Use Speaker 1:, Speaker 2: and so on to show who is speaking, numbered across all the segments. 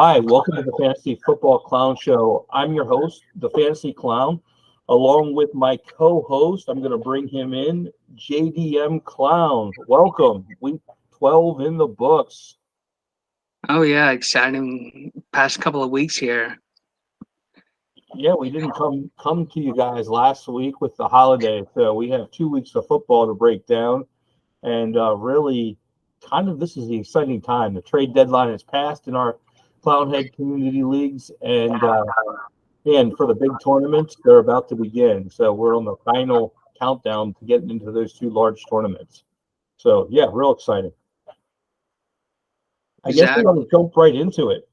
Speaker 1: Hi, welcome to the Fantasy Football Clown Show. I'm your host, the Fantasy Clown, along with my co-host. I'm going to bring him in, JDM Clown. Welcome. Week 12 in the books.
Speaker 2: Oh yeah, exciting past couple of weeks here.
Speaker 1: Yeah, we didn't come to you guys last week with the holiday, so we have 2 weeks of football to break down, and really, kind of this is the exciting time. The trade deadline has passed in our Clownhead community leagues, and for the big tournaments, they're about to begin. So we're on the final countdown to getting into those two large tournaments. So yeah, real exciting. I guess we're going to jump right into it.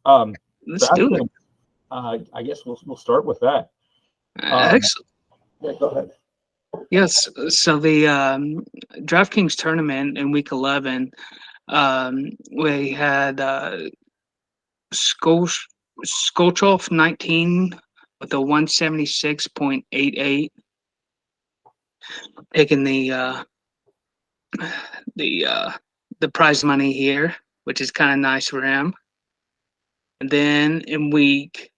Speaker 2: Let's do it.
Speaker 1: I guess we'll start with that.
Speaker 2: Excellent.
Speaker 1: Yeah, go ahead.
Speaker 2: Yes. So the DraftKings tournament in week 11, we had Skolchov 19 with a 176.88, taking the prize money here, which is kind of nice for him. And then in week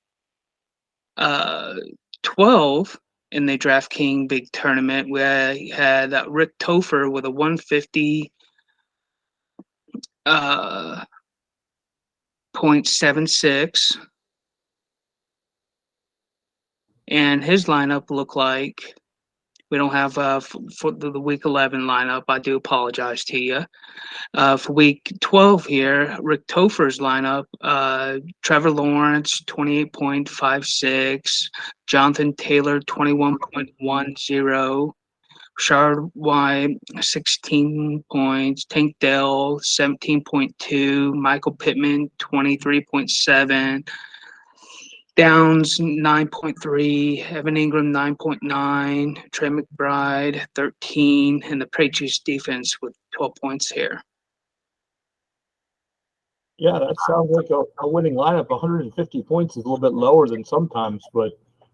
Speaker 2: 12 in the DraftKings big tournament, we had Rick Topher with a 150.76, and his lineup looked like we don't have for the week 11 lineup. I do apologize to you. For week 12 here, Rick Topher's lineup, Trevor Lawrence, 28.56, Jonathan Taylor, 21.10, Rashard White, 16 points, Tank Dell, 17.2, Michael Pittman, 23.7, Downs, 9.3, Evan Ingram, 9.9, Trey McBride, 13, and the Patriots defense with 12 points here.
Speaker 1: Yeah, that sounds like a winning lineup. 150 points is a little bit lower than sometimes, but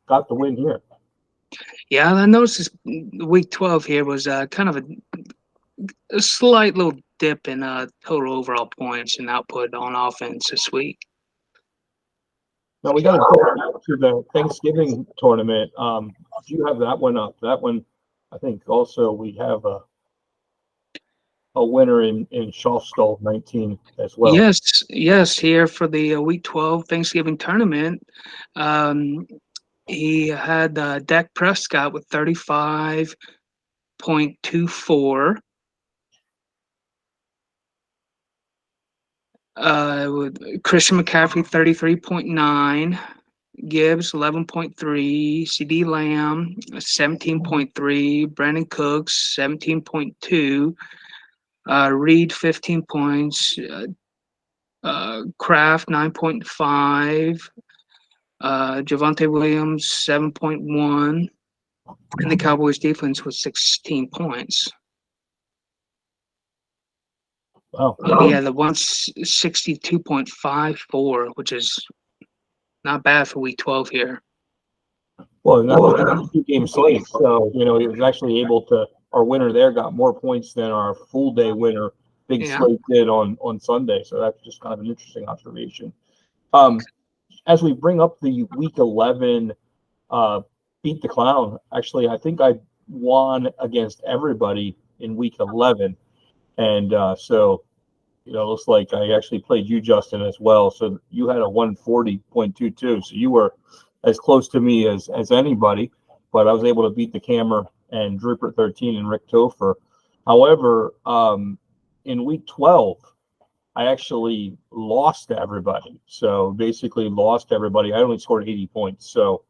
Speaker 1: got the win here.
Speaker 2: Yeah, I noticed this week 12 here was kind of a slight little dip in total overall points and output on offense this week.
Speaker 1: Now we got to go to the Thanksgiving tournament. Do you have that one up? That one, I think also we have a winner in Schofstall 19 as well.
Speaker 2: Yes. Here for the week 12 Thanksgiving tournament, he had Dak Prescott with 35.24. With Christian McCaffrey 33.9, Gibbs 11.3, CD Lamb 17.3, Brandon Cooks 17.2, Reed 15 points, Kraft 9.5, Javonte Williams 7.1, and the Cowboys defense was 16 points.
Speaker 1: Wow.
Speaker 2: Yeah, the 162.54, which is not bad for week 12 here.
Speaker 1: Well, and that was a 2-game slate, so he was actually able to. Our winner there got more points than our full day winner, big slate, did on Sunday. So that's just kind of an interesting observation. As we bring up the week 11, beat the clown. Actually, I think I won against everybody in week 11. And so, looks like I actually played you, Justin, as well. So you had a 140.22. So you were as close to me as anybody. But I was able to beat the Camera and Drupert 13 and Rick Topher. However, in week 12, I actually lost to everybody. So basically lost to everybody. I only scored 80 points. So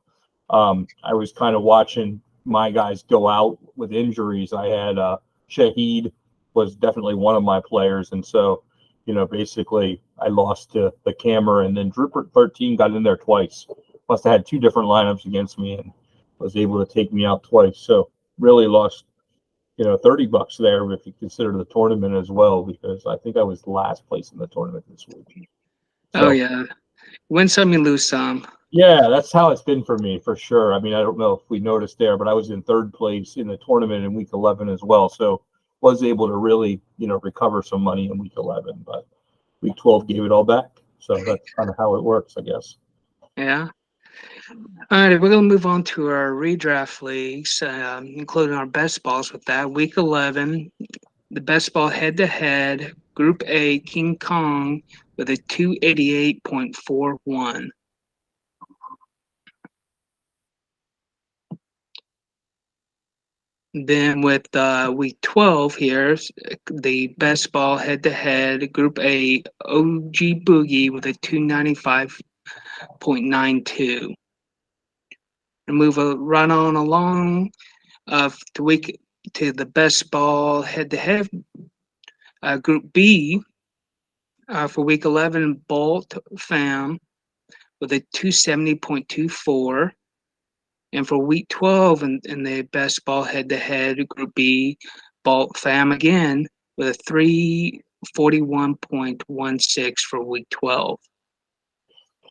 Speaker 1: I was kind of watching my guys go out with injuries. I had Shaheed was definitely one of my players. And so, basically I lost to the Camera, and then Drupert 13 got in there twice. Must have had 2 different lineups against me and was able to take me out twice. So really lost, $30 there if you consider the tournament as well, because I think I was last place in the tournament this week.
Speaker 2: So, yeah. Win some, you lose some.
Speaker 1: Yeah, that's how it's been for me, for sure. I mean, I don't know if we noticed there, but I was in 3rd place in the tournament in week 11 as well. So was able to really, recover some money in week 11, but week 12 gave it all back. So that's kind of how it works, I guess.
Speaker 2: Yeah. All right, we're going to move on to our redraft leagues, including our best balls with that. Week 11, the best ball head-to-head, Group A, King Kong with a 288.41. Then with week 12 here, the best ball head-to-head, Group A, OG Boogie with a 295.92. And move right on along to the best ball head-to-head, Group B, for week 11, Bolt Fam with a 270.24. And for week 12 in the best ball head-to-head, Group B, Bolt Fam again with a 341.16 for week 12.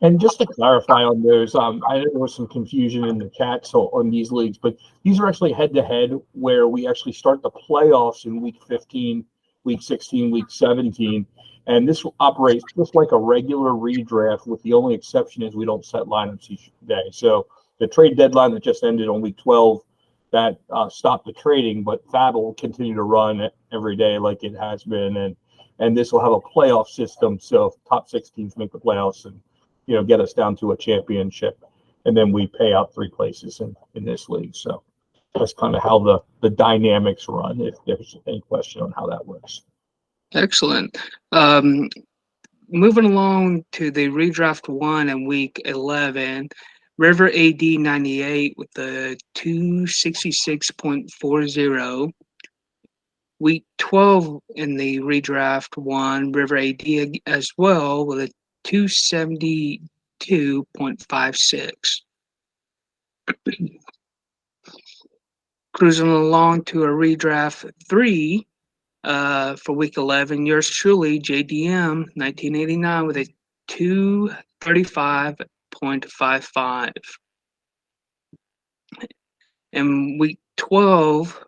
Speaker 1: And just to clarify on those, I know there was some confusion in the chat on these leagues, but these are actually head-to-head where we actually start the playoffs in week 15, week 16, week 17. And this operates just like a regular redraft, with the only exception is we don't set lineups each day. So the trade deadline that just ended on week 12, that stopped the trading, but Fab will continue to run every day like it has been. And this will have a playoff system. So top 6 teams make the playoffs and get us down to a championship, and then we pay out 3 places in this league. So that's kind of how the dynamics run, if there's any question on how that works.
Speaker 2: Excellent. Moving along to the redraft 1 in week 11, River AD 98 with the 266.40. Week 12 in the redraft 1, River AD as well with a 272.56. Cruising along to a redraft 3 for week 11, yours truly, JDM 1989 with a 235.55. In week 12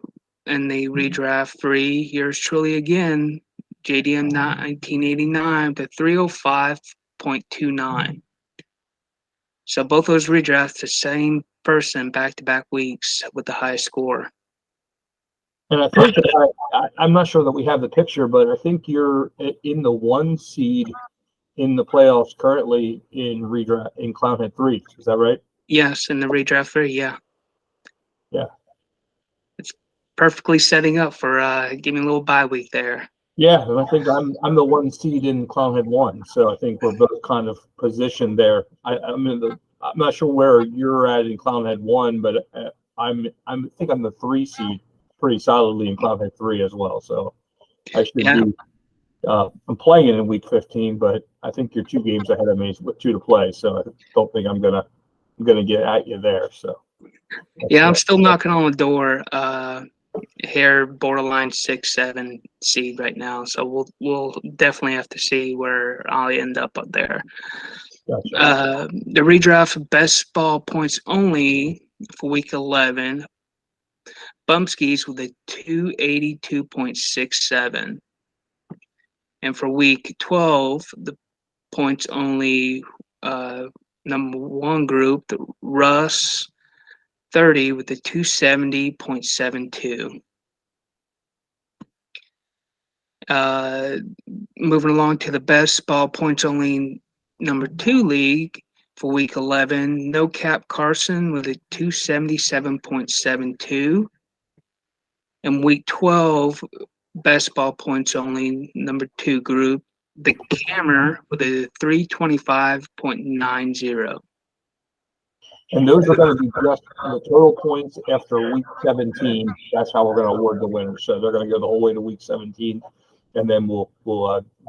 Speaker 2: in the redraft 3, yours truly again, JDM 1989 to 305.29. So both those redrafts, the same person back-to-back weeks with the highest score.
Speaker 1: And I think I'm not sure that we have the picture, but I think you're in the 1 seed in the playoffs currently in redraft in Clownhead 3. Is that right?
Speaker 2: Yes, in the redraft 3, yeah.
Speaker 1: Yeah.
Speaker 2: It's perfectly setting up for giving a little bye week there.
Speaker 1: Yeah, and I think I'm the 1 seed in Clownhead 1, so I think we're both kind of positioned there. I'm not sure where you're at in Clownhead 1, but I think I'm the 3 seed pretty solidly in Clownhead 3 as well. So I should be. I'm playing it in week 15, but I think you're 2 games ahead of me with 2 to play, so I don't think I'm gonna get at you there. So
Speaker 2: yeah, I'm still knocking on the door. Here, borderline 6-7 seed right now, so we'll definitely have to see where I'll end up there.
Speaker 1: Gotcha.
Speaker 2: The redraft best ball points only for week 11. Bumskis with a 282.67. And for week 12, the points only number 1 group, the Russ 30 with a 270.72. Moving along to the best ball points only number 2 league for week 11, No Cap Carson with a 277.72. And week 12, best ball points only number 2 group, the Cammer with a 325.90.
Speaker 1: And those are going to be just the total points after week 17. That's how we're going to award the winners. So they're going to go the whole way to week 17, and then we'll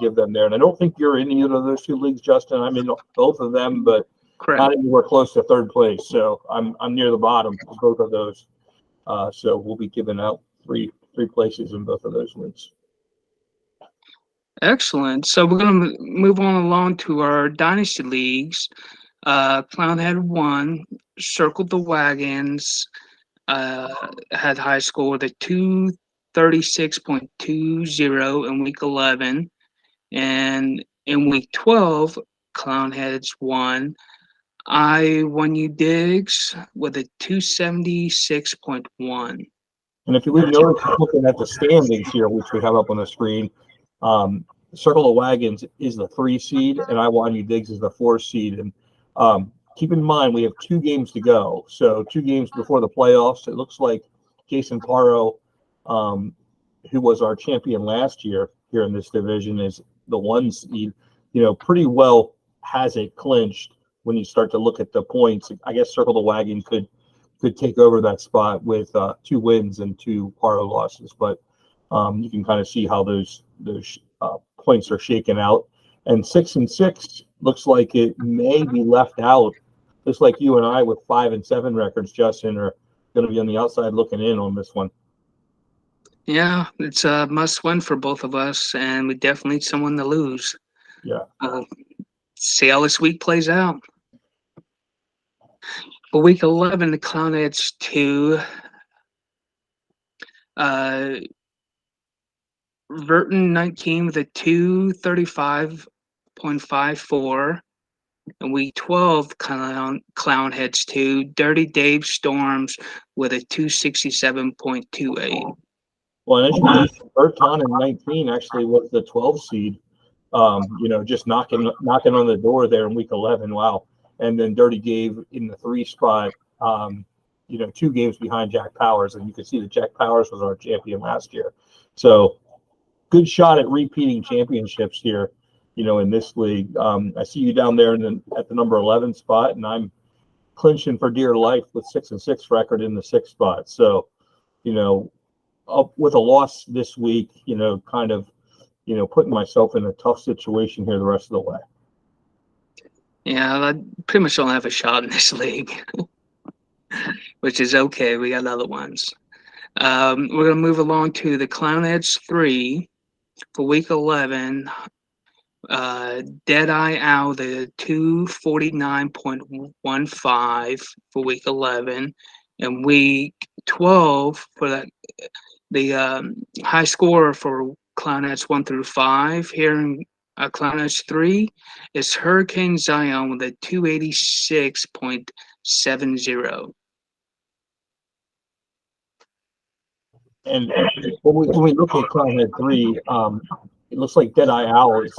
Speaker 1: give them there. And I don't think you're in either of those 2 leagues, Justin. I'm in both of them, but not anywhere close to 3rd place. So I'm near the bottom of both of those. So we'll be giving out three places in both of those leagues.
Speaker 2: Excellent. So we're going to move on along to our dynasty leagues. Clownhead 1 circled the wagons, had high score with a 236.20 in week 11. And in week 12, Clownheads 1. I won you Diggs with a 276.1.
Speaker 1: And if you would notice, looking at the standings here, which we have up on the screen, Circle of Wagons is the 3 seed, and I Won You Diggs is the 4 seed. And keep in mind, we have 2 games to go. So 2 games before the playoffs. It looks like Jason Parro, who was our champion last year here in this division, is the 1 seed. Pretty well has it clinched when you start to look at the points. I guess Circle the Wagon could take over that spot with 2 wins and 2 Parro losses, but you can kind of see how those points are shaken out. And 6-6 looks like it may be left out, just like you and I with 5-7 records, Justin, are going to be on the outside looking in on this one.
Speaker 2: Yeah, it's a must win for both of us, and we definitely need someone to lose.
Speaker 1: Yeah.
Speaker 2: See how this week plays out. For week 11, the Clownheads 2. Verton 19 with a 235.54. And week 12, Clownheads 2. Dirty Dave Storms with a 267.28.
Speaker 1: Well, and as you mentioned, Burton in 19 actually was the 12 seed, just knocking on the door there in week 11. Wow. And then Dirty Dave in the 3 spot, 2 games behind Jack Powers. And you can see that Jack Powers was our champion last year. So good shot at repeating championships here, in this league. I see you down there at the number 11 spot, and I'm clinching for dear life with 6-6 record in the 6th spot. So, up with a loss this week, kind of, putting myself in a tough situation here the rest of the way.
Speaker 2: Yeah, I pretty much don't have a shot in this league, which is okay. We got other ones. We're going to move along to the Clownheads 3 for week 11. Deadeye Owl, the 249.15 for week 11. And week 12 for the high score for Clownheads 1 through 5 here in Clownheads 3 is Hurricane Zion with a 286.70.
Speaker 1: And when we look at Clownhead 3, it looks like Deadeye Owl is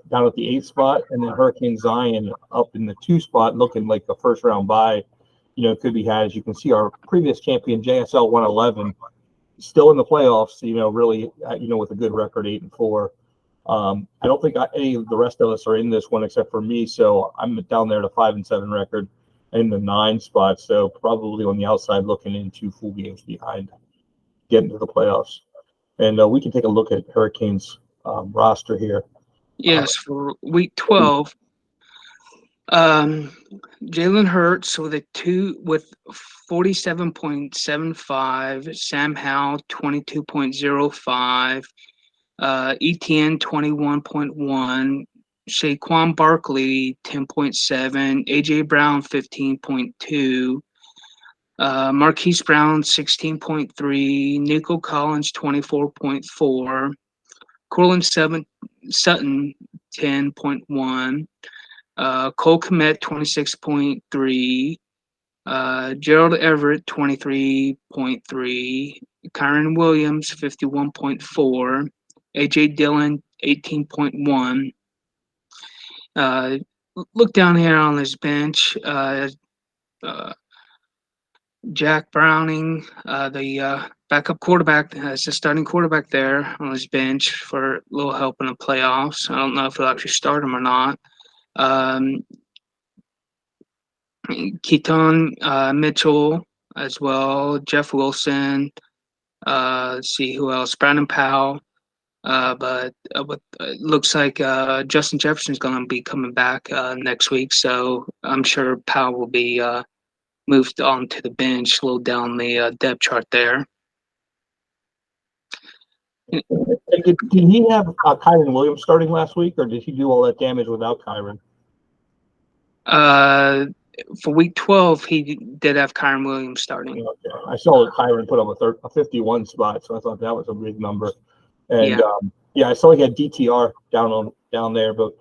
Speaker 1: down at the 8th spot, and then Hurricane Zion up in the 2 spot, looking like the first round bye, could be had. As you can see, our previous champion, JSL 111, still in the playoffs, really, with a good record, 8-4. I don't think any of the rest of us are in this one except for me, so I'm down there at a 5-7 record in the 9 spot, so probably on the outside looking in 2 full games behind getting to the playoffs. And we can take a look at Hurricanes roster here.
Speaker 2: Yes, for week 12, Jalen Hurts with 47.75, Sam Howell 22.05, ETN 21.1, Saquon Barkley 10.7, AJ Brown 15.2, Marquise Brown 16.3, Nico Collins 24.4, Cortland Sutton 10.1, Cole Kmet 26.3, Gerald Everett 23.3, Kyron Williams 51.4, AJ Dillon 18.1. Look down here on this bench. Jack Browning, the backup quarterback, as the starting quarterback there on his bench for a little help in the playoffs. I don't know if he'll actually start him or not. Keaton Mitchell as well, Jeff Wilson. Let's see who else. Brandon Powell. But it looks like Justin Jefferson's going to be coming back next week, so I'm sure Powell will be moved on to the bench, a little down the depth chart there.
Speaker 1: Did he have Kyron Williams starting last week, or did he do all that damage without Kyron?
Speaker 2: For week 12, he did have Kyron Williams starting.
Speaker 1: Okay. I saw that Kyron put up a 51 spot, so I thought that was a big number. And I saw he had DTR down there, but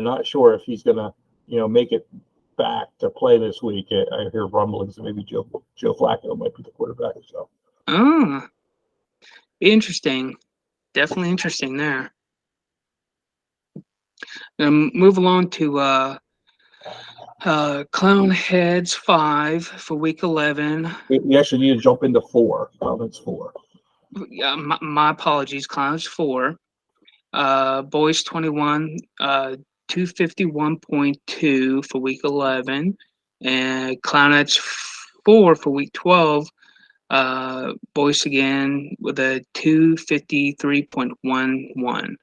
Speaker 1: not sure if he's gonna, make it back to play this week. I hear rumblings that maybe Joe Flacco might be the quarterback. So,
Speaker 2: Interesting. Definitely interesting there. Move along to Clown Heads 5 for week 11.
Speaker 1: we actually need to jump into 4. That's 4.
Speaker 2: My apologies. Clowns 4. Boys 21. 251.2 for week 11, and Clownettes 4 for week 12. Boys again with a 253.11.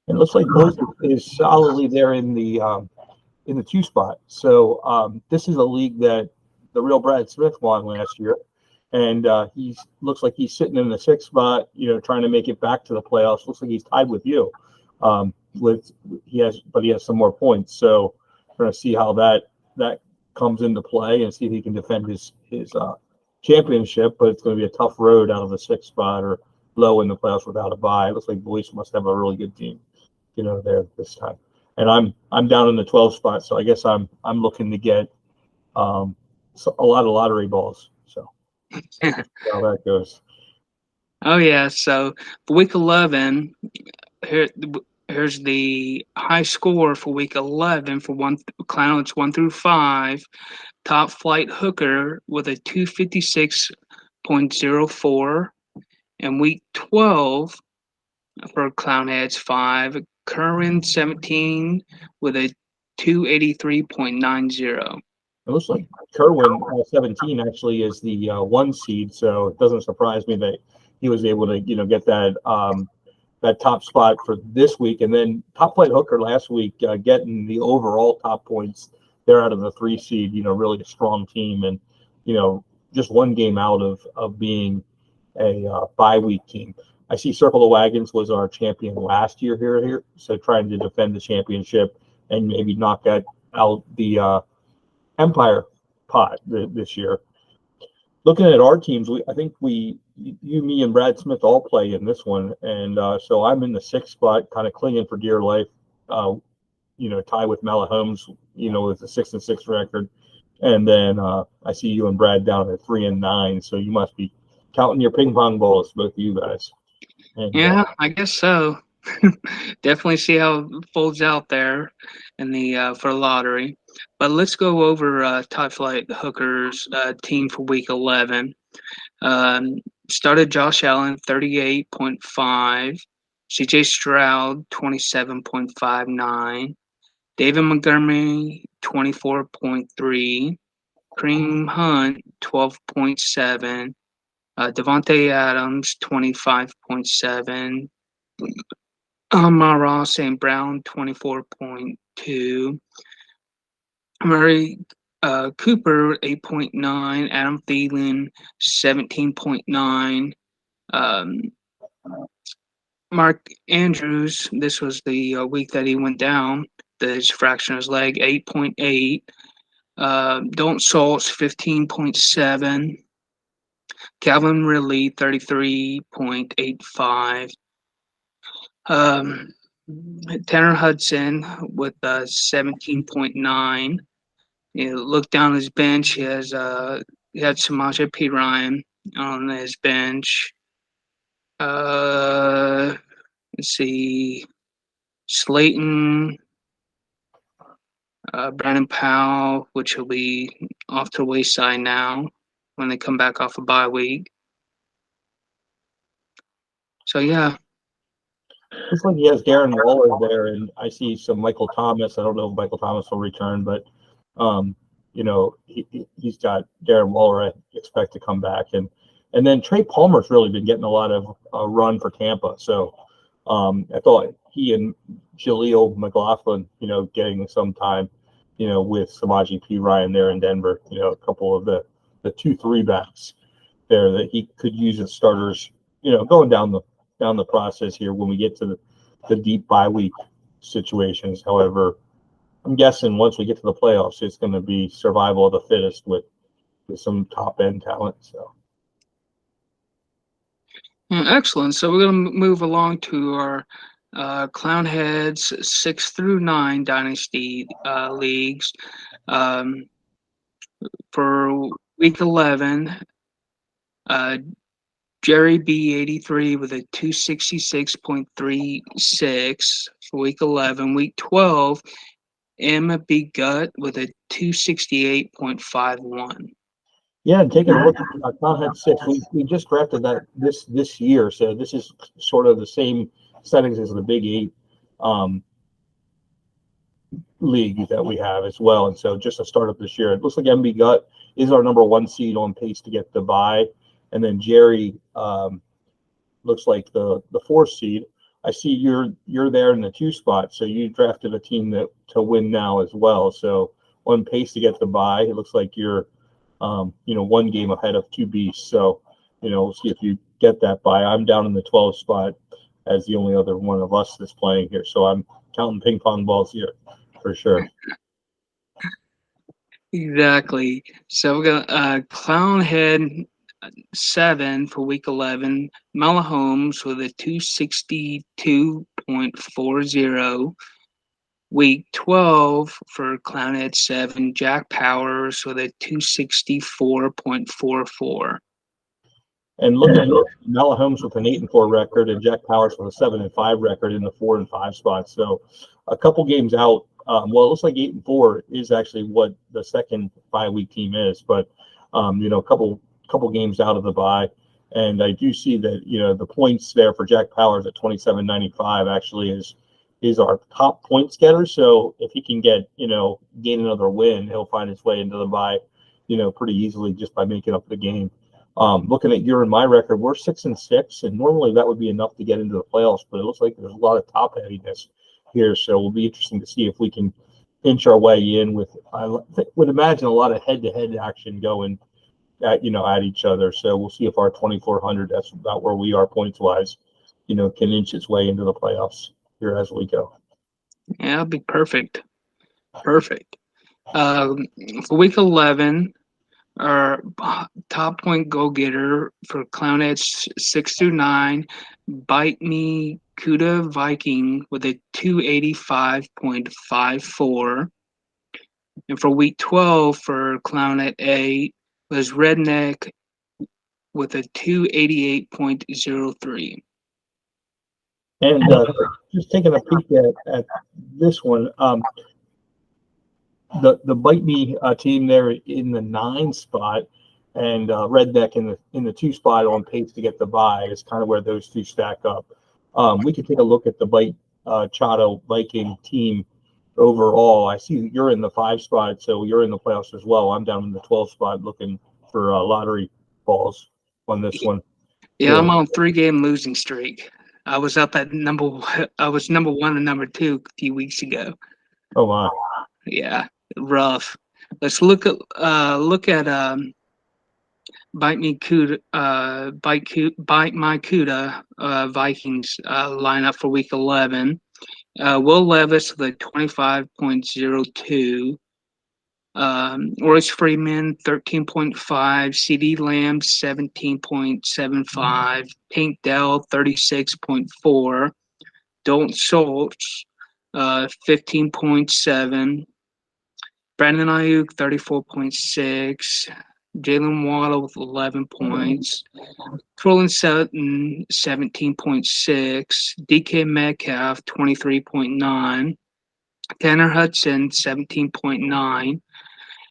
Speaker 1: It looks like Boys is solidly there in the 2 spot. So this is a league that the real Brad Smith won last year, and he looks like he's sitting in the 6th spot, trying to make it back to the playoffs. Looks like he's tied with you. He has some more points. So we're going to see how that comes into play and see if he can defend his championship. But it's going to be a tough road out of the 6th spot or low in the playoffs without a bye. It looks like Boyce must have a really good team, there this time. And I'm down in the 12th spot, so I guess I'm looking to get a lot of lottery balls. So how that goes.
Speaker 2: Oh yeah. So for week 11, here's the high score for week 11 for Clowns 1 through 5. Top Flight Hooker with a 256.04, and week 12 for Clownheads 5. Curran 17 with a 283.90.
Speaker 1: It looks like Kerwin 17 actually is the 1 seed, so it doesn't surprise me that he was able to get that that top spot for this week. And then Top Flight Hooker last week getting the overall top points. They're out of the 3 seed, really a strong team, and just 1 game out of being a bye week team. I see Circle the Wagons was our champion last year here, so trying to defend the championship and maybe knock out the Empire pot this year. Looking at our teams, I think you, me, and Brad Smith all play in this one, and so I'm in the 6th spot, kind of clinging for dear life. Tie with Mala Holmes, with a 6-6 record, and then I see you and Brad down at 3 and 9. So you must be counting your ping pong balls, both of you guys. And,
Speaker 2: yeah, I guess so. Definitely see how it folds out there in the for lottery. But let's go over Top Flight Hooker's team for week 11. Started Josh Allen 38.5, CJ Stroud 27.59, David Montgomery 24.3, Kareem Hunt 12.7, Devontae Adams 25.7, Amon-Ra St. Brown 24.2, Murray Cooper 8.9, Adam Thielen 17.9, Mark Andrews, this was the week that he went down, his fraction of his leg, 8.8, Dalton Schultz 15.7, Calvin Ridley 33.85, Tanner Hudson with 17.9. Look down his bench. He had Samaje P. Ryan on his bench. Let's see, Slayton, Brandon Powell, which will be off to the wayside now when they come back off a bye week. So yeah.
Speaker 1: Looks like he has Darren Waller there, and I see some Michael Thomas. I don't know if Michael Thomas will return, but he's got Darren Waller. I expect to come back, and then Trey Palmer's really been getting a lot of run for Tampa. So I thought he and Jaleel McLaughlin, getting some time, with Samaje P. Ryan there in Denver. A couple of the 2-3 backs there that he could use as starters. Going down the process here when we get to the deep bye week situations. However, I'm guessing once we get to the playoffs, it's going to be survival of the fittest with some top end talent. So,
Speaker 2: excellent. So we're going to move along to our Clown Heads 6 through 9 Dynasty leagues. For week 11, Jerry B83 with a 266.36 for week 11. Week 12, Emma B Gut with a 268.51.
Speaker 1: Yeah, and taking a look at Clownhead 6, we just drafted that this year, so this is sort of the same settings as the Big 8 league that we have as well. And so just a startup this year. It looks like MB Gut is our number 1 seed on pace to get the bye. And then Jerry looks like the 4th seed. I see you're there in the 2 spot, so you drafted a team to win now as well. So on pace to get the bye. It looks like you're 1 game ahead of 2 beasts. So we'll see if you get that bye. I'm down in the 12th spot as the only other one of us that's playing here. So I'm counting ping pong balls here for sure.
Speaker 2: Exactly. So we got Clownhead 7 for week 11. Mala Holmes with a 262.40. Week 12 for Clownhead 7. Jack Powers with a 264.44.
Speaker 1: And look at Mala Holmes with an 8-4 record, and Jack Powers with a 7-5 record in the 4 and 5 spots. So a couple games out. Well, it looks like 8-4 is actually what the second bye-week team is, but a couple games out of the bye. And I do see that the points there for Jack Powers at 27.95 actually is our top points getter. So if he can gain another win, he'll find his way into the bye, pretty easily just by making up the game. Looking at your and my record, we're 6-6, and normally that would be enough to get into the playoffs, but it looks like there's a lot of top heaviness here. So it'll be interesting to see if we can pinch our way in with, I would imagine, a lot of head-to-head action going at each other. So we'll see if our 2,400, that's about where we are points-wise, can inch its way into the playoffs here as we go.
Speaker 2: Yeah, that'll be perfect. Perfect. For week 11, our top point goal getter for Clownheads 6 through 9, Bite Me Kuda Viking with a 285.54. And for week 12 for Clownhead 8 was Redneck with a 288.03.
Speaker 1: And just taking a peek at this one, the Bite Me team there in the 9 spot, and Redneck in the 2 spot on pace to get the bye is kind of where those two stack up. We could take a look at the Bite Chato Viking team overall. I see you're in the 5 spot, so you're in the playoffs as well. I'm down in the 12 spot looking for lottery balls on this one.
Speaker 2: Yeah, I'm on a 3-game losing streak. I was up at number 1 and number 2 a few weeks ago.
Speaker 1: Oh my.
Speaker 2: Yeah, rough. Let's look at Bite My Cuda Vikings lineup for week 11. Will Levis with a 25.02. Royce Freeman 13.5. CD Lamb 17.75. Pink Dell 36.4. Dalton Schultz 15.7. Brandon Ayuk 34.6. Jalen Waddle with 11 points. Cortland Sutton 17.6. DK Metcalf 23.9. Tanner Hudson 17.9.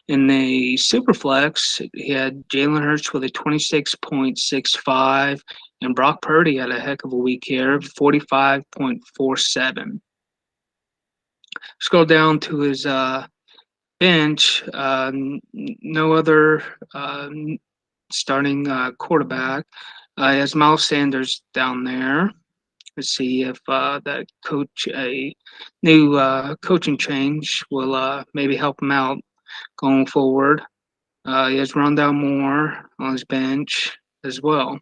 Speaker 2: In the Superflex, he had Jalen Hurts with a 26.65, and Brock Purdy had a heck of a week here, 45.47. Scroll down to his bench, no other starting quarterback. He has Miles Sanders down there. Let's see if that new coaching change will maybe help him out going forward. He has Rondell Moore on his bench as well.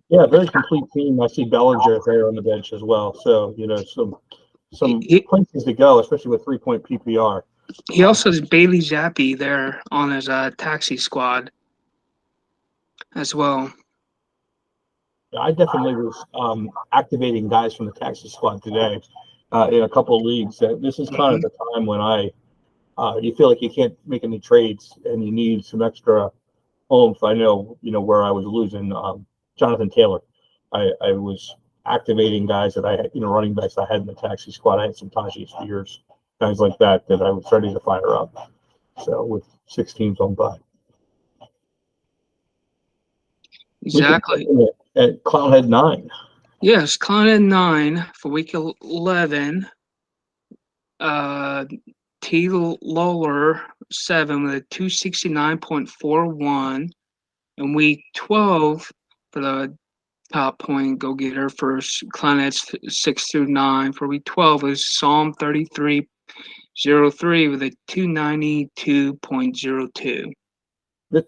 Speaker 1: Yeah, very complete team. I see Bellinger there on the bench as well. So, some places to go, especially with 3-point PPR.
Speaker 2: He also has Bailey Zappi there on his taxi squad as well.
Speaker 1: I definitely was activating guys from the taxi squad today in a couple of leagues. This is kind of the time when you feel like you can't make any trades and you need some extra oomph. I know, where I was losing Jonathan Taylor. I was activating guys that I had, running backs I had in the taxi squad. I had some Tajay Spears, guys like that I was ready to fire up. So with 6 teams on by.
Speaker 2: Exactly.
Speaker 1: At Clown had 9.
Speaker 2: Yes, Clown at 9 for week 11. T. Lawler 7 with a 269.41. And week 12 for the top point go getter for Clownets 6 through 9. For week 12 is Psalm 3303 with a 292.02.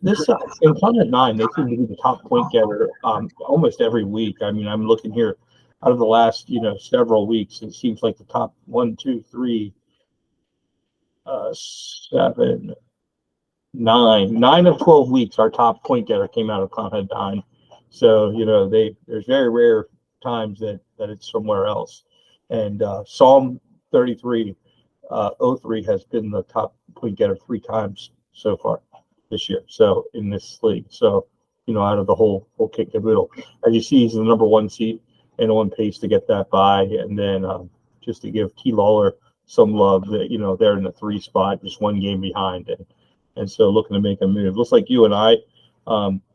Speaker 1: This in Clown at 9, they seem to be the top point getter almost every week. I mean, I'm looking here out of the last several weeks. It seems like the top 1, 2, 3, 7, 9 of 12 weeks. Our top point getter came out of Clown at 9. So there's very rare times that it's somewhere else. And Psalm 3303 has been the top point getter 3 times so far this year. So in this league, out of the whole kick caboodle, as you see, he's the number 1 seed and on pace to get that by. And then just to give T. Lawler some love, that they're in the 3 spot, just 1 game behind, and so looking to make a move. Looks like you and I,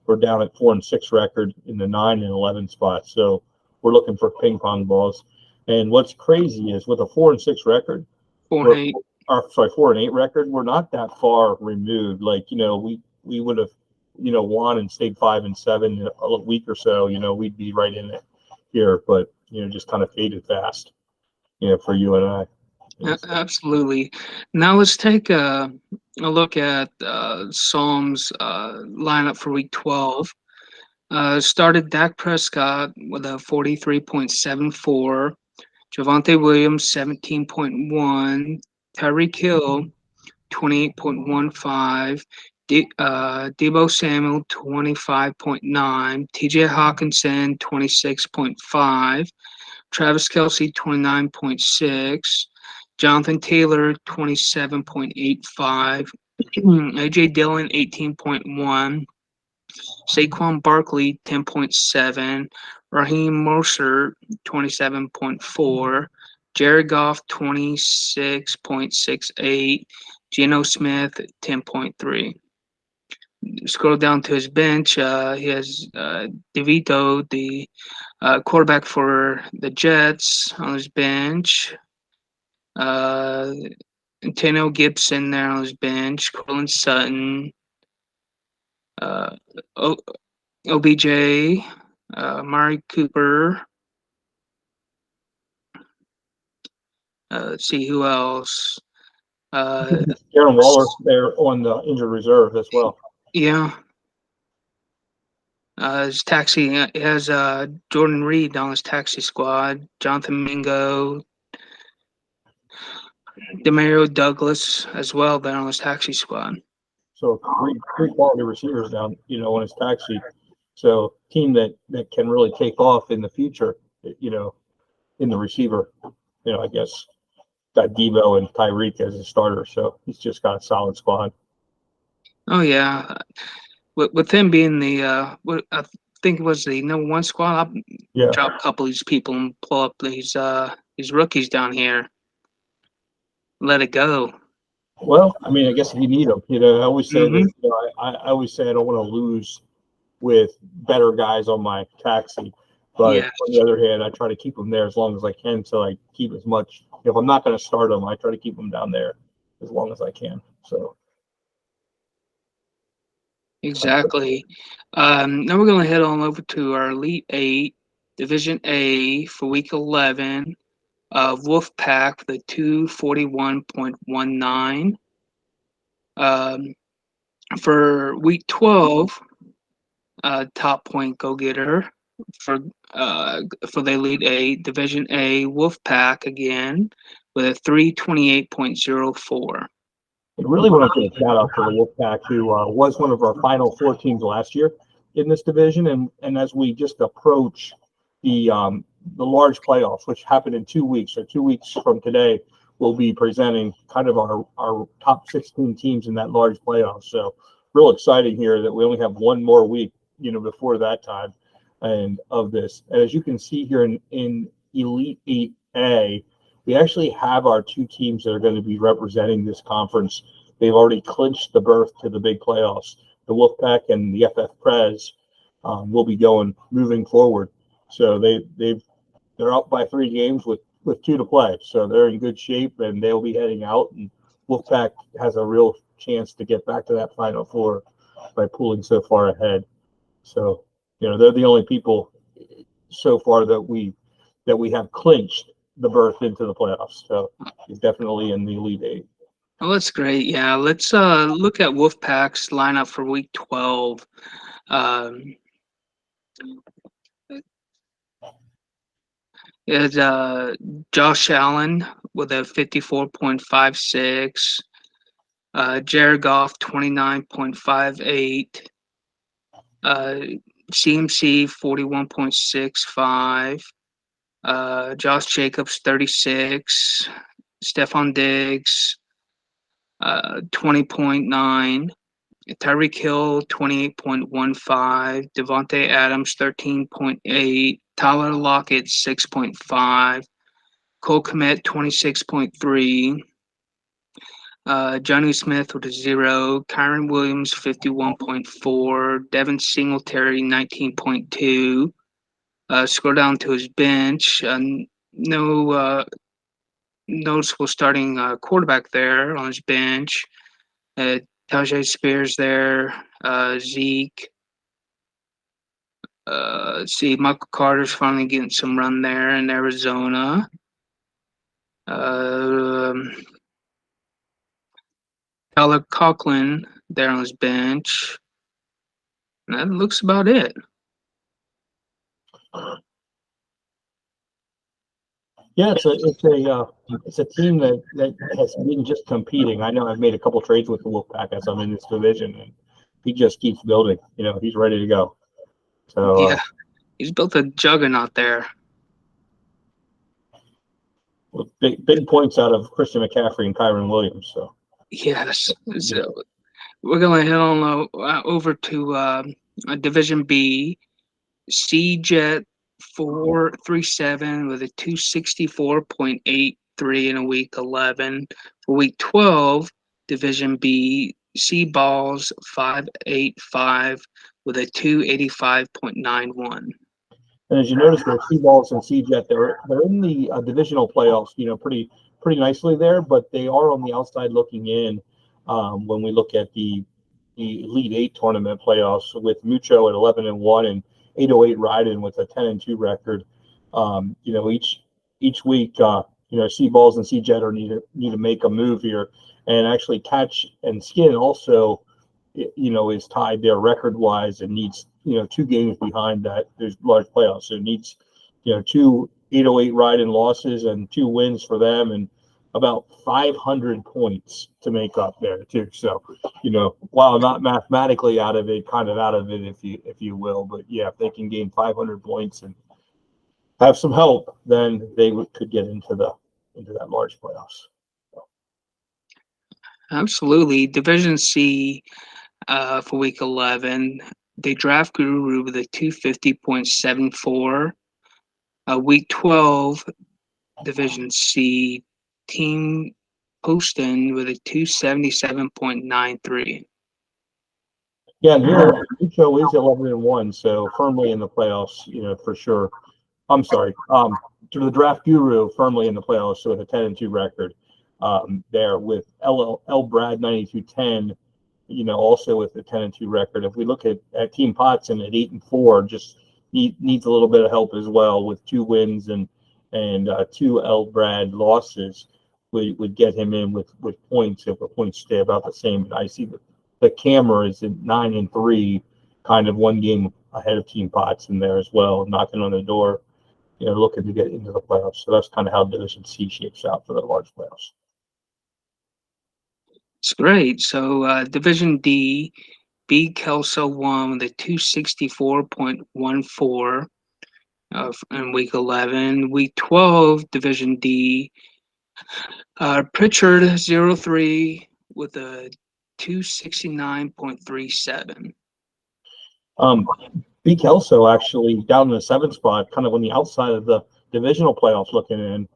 Speaker 1: we're down at 4-6 record in the 9 and 11 spot. So we're looking for ping pong balls. And what's crazy is with a 4-6 record,
Speaker 2: 4-8.
Speaker 1: 4-8 record, we're not that far removed. Like, we would have, won and stayed 5-7 in a week or so, we'd be right in it here, but, just kind of faded fast, for you and I.
Speaker 2: Absolutely. Now let's take a look at Psalm's lineup for week 12. Started Dak Prescott with a 43.74, Javonte Williams 17.1, Tyreek Hill 28.15, Debo Samuel 25.9, TJ Hawkinson 26.5, Travis Kelce 29.6, Jonathan Taylor 27.85, AJ Dillon 18.1, Saquon Barkley 10.7, Raheem Mostert 27.4, Jared Goff 26.68, Geno Smith 10.3. Scroll down to his bench. He has DeVito, the quarterback for the Jets, on his bench. Antonio Gibson there on his bench. Cortland Sutton. OBJ. Mari Cooper. Let's see who else.
Speaker 1: Darren Waller there on the injured reserve as well.
Speaker 2: Yeah. His taxi has Jordan Reed on his taxi squad. Jonathan Mingo, Demario Douglas as well there on his taxi squad.
Speaker 1: So three quality receivers down, on his taxi. So team that can really take off in the future, in the receiver. I guess got Debo and Tyreek as a starter, so he's just got a solid squad.
Speaker 2: Oh yeah, with him being the what I think it was the number 1 squad, I'll drop a couple of these people and pull up these rookies down here. Let it go.
Speaker 1: Well, I mean, I guess if you need them, I always say that. I always say I don't want to lose with better guys on my taxi, but on the other hand, I try to keep them there as long as I can. So I keep as much. If I'm not going to start them, I try to keep them down there as long as I can. So.
Speaker 2: Exactly. Now we're going to head on over to our Elite 8, Division A for Week 11. Wolfpack, the 241.19. For Week 12, top point go-getter for the Elite 8, Division A, Wolfpack again with a 328.04.
Speaker 1: I really want to give a shout out to the Wolfpack, who was one of our final 4 teams last year. in this division, and as we just approach the large playoffs, which happen in 2 weeks. So 2 weeks from today, we'll be presenting kind of our top 16 teams in that large playoff. So real exciting here that we only have one more week, before that time and of this. And as you can see here in Elite 8A, we actually have our two teams that are going to be representing this conference. They've already clinched the berth to the big playoffs. The Wolfpack and the FF Prez will be moving forward. So they're up by 3 games with 2 to play. So they're in good shape, and they'll be heading out. And Wolfpack has a real chance to get back to that Final Four by pulling so far ahead. So, they're the only people so far that we have clinched the berth into the playoffs. So he's definitely in the Elite 8.
Speaker 2: Oh, that's great. Yeah, let's look at Wolfpack's lineup for Week 12. Is Josh Allen with a 54.56, Jared Goff 29.58, CMC 41.65, Josh Jacobs 36, Stephon Diggs 20.9, Tyreek Hill 28.15, Devontae Adams 13.8, Tyler Lockett 6.5, Cole Kmet 26.3, Johnny Smith with a 0, Kyron Williams 51.4, Devin Singletary 19.2. Scroll down to his bench. No noticeable starting quarterback there on his bench. Tajay Spears there. Zeke. Let's see, Michael Carter's finally getting some run there in Arizona. Tyler Conklin there on his bench. And that looks about it.
Speaker 1: Yeah, it's a team that has been just competing. I know I've made a couple trades with the Wolfpack as I'm in this division, and he just keeps building. He's ready to go. So
Speaker 2: yeah, he's built a juggernaut there.
Speaker 1: With big points out of Christian McCaffrey and Kyron Williams. So
Speaker 2: yes, so we're going to head on over to Division B. C-Jet 437 with a 264.83 in a Week 11. For Week 12, Division B, C-Balls 585 with a 285.91.
Speaker 1: And as you notice, their C-Balls and C-Jet, they're in the divisional playoffs, pretty nicely there, but they are on the outside looking in when we look at the Elite 8 tournament playoffs with Mucho at 11-1 and 808 Ryden with a 10-2 record. Each week, C-Balls and C-Jet need to make a move here, and actually Catch and Skin also, is tied there record wise and needs 2 games behind that. There's large playoffs, so it needs 2 808 Ryden losses and 2 wins for them, and about 500 points to make up there too. So, while not mathematically out of it, kind of out of it, if you will, but yeah, if they can gain 500 points and have some help, then they could get into that large playoffs.
Speaker 2: Absolutely. Division C for Week 11, the Draft Guru with a 250.74. Week 12, Division C, Team Poston with a 277.93.
Speaker 1: Yeah, and here Mucho is 11-1, so firmly in the playoffs, for sure. I'm sorry, to the Draft Guru firmly in the playoffs with a 10-2 record. There with L Brad 9210, also with a 10-2 record. If we look at Team Potson at 8-4, just needs a little bit of help as well with 2 wins and 2 L Brad losses. Would get him in with points if the points stay about the same. I see the camera is at 9-3, kind of 1 game ahead of Team Potson there as well, knocking on the door, looking to get into the playoffs. So that's kind of how Division C shapes out for the large playoffs.
Speaker 2: It's great. So Division D, B. Kelso won with a 264.14 in week 11. Week 12, Division D, Pritchard 03 with a 269.37.
Speaker 1: B. Kelso actually down in the 7th spot, kind of on the outside of the divisional playoffs looking in.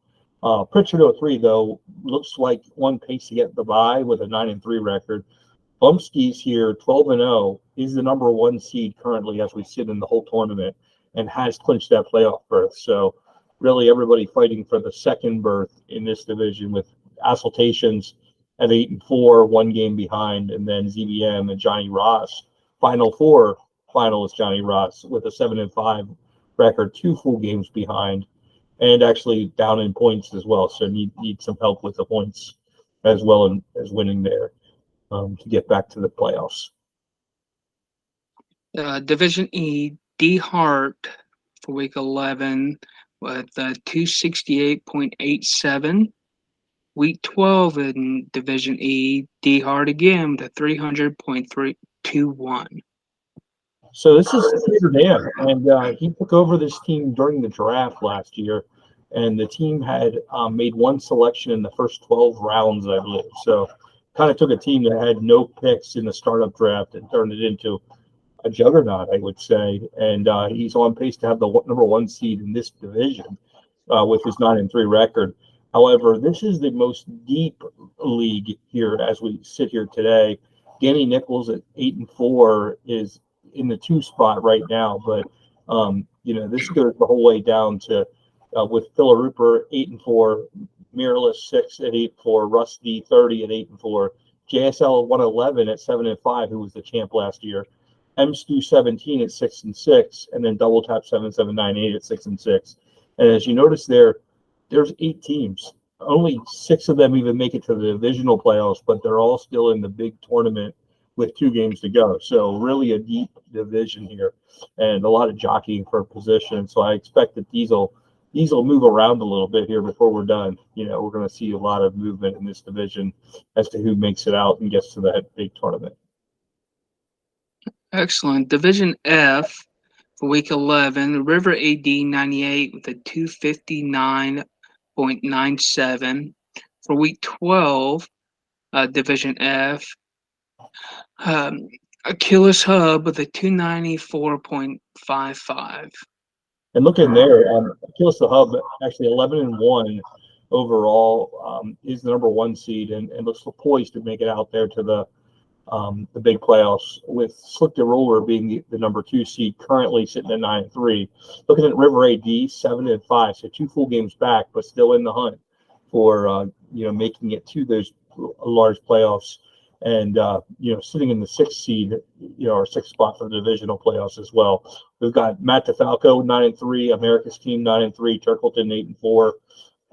Speaker 1: Pritchard 03, though, looks like one pace to get the bye with a 9-3 record. Bumsky's here, 12-0. He's the number 1 seed currently as we sit in the whole tournament and has clinched that playoff berth. So really everybody fighting for the second berth in this division with Assaltations at 8-4, 1 game behind, and then ZBM and Johnny Ross, Final Four finalist Johnny Ross with a 7-5 record, 2 full games behind, and actually down in points as well. So need some help with the points as well as winning there to get back to the playoffs.
Speaker 2: Division E, D Hart for week 11 with 268.87. Week 12 in Division E, D Hart again with a 300.321.
Speaker 1: So this is Peter Dan, and he took over this team during the draft last year, and the team had made one selection in the first 12 rounds, I believe. So kind of took a team that had no picks in the startup draft and turned it into a juggernaut, I would say. And he's on pace to have the number 1 seed in this division with his 9-3 record. However, this is the most deep league here as we sit here today. Danny Nichols at 8-4 is in the 2 spot right now, but this goes the whole way down to with Phil Rupert 8-4, Miralus 6 at 8-4, Rusty 30 at 8-4, JSL 111 at 7-5, who was the champ last year, M-Stu 17 at 6-6, and then Double Tap 7798 at 6-6. And as you notice there's 8 teams. Only 6 of them even make it to the divisional playoffs, but they're all still in the big tournament with 2 games to go. So really a deep division here and a lot of jockeying for position. So I expect that these will move around a little bit here before we're done. We're going to see a lot of movement in this division as to who makes it out and gets to that big tournament.
Speaker 2: Excellent. Division F for week 11, River AD 98 with a 259.97. For week 12, Division F, Achilles Hub with a 294.55.
Speaker 1: And looking there, Achilles the Hub actually 11-1 overall, is the number 1 seed and looks poised to make it out there to the big playoffs, with Slick the Roller being the number 2 seed, currently sitting at 9-3. Looking at River AD 7-5, so 2 full games back, but still in the hunt for making it to those large playoffs, and sitting in the 6th seed, or 6th spot for the divisional playoffs as well. We've got Matt DeFalco 9-3, America's Team 9-3, Turkleton 8-4.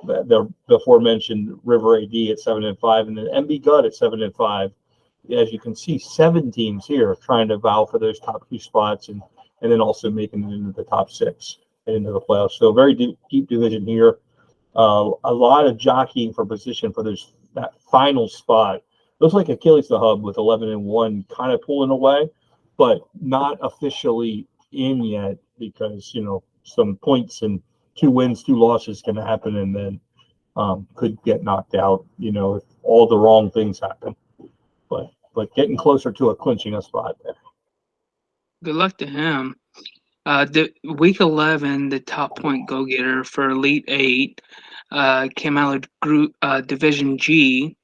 Speaker 1: The aforementioned River AD at 7-5, and then MB Gut at 7-5. As you can see, 7 teams here trying to vow for those top 2 spots and then also making it into the top 6 and into the playoffs. So very deep division here. A lot of jockeying for position for that final spot. Looks like Achilles the Hub with 11-1 kind of pulling away, but not officially in yet because, some points and 2 wins, 2 losses can happen and then could get knocked out, if all the wrong things happen. But getting closer to a clinching a spot there.
Speaker 2: Good luck to him. Week 11, the top point go-getter for Elite 8 came out of group Division G.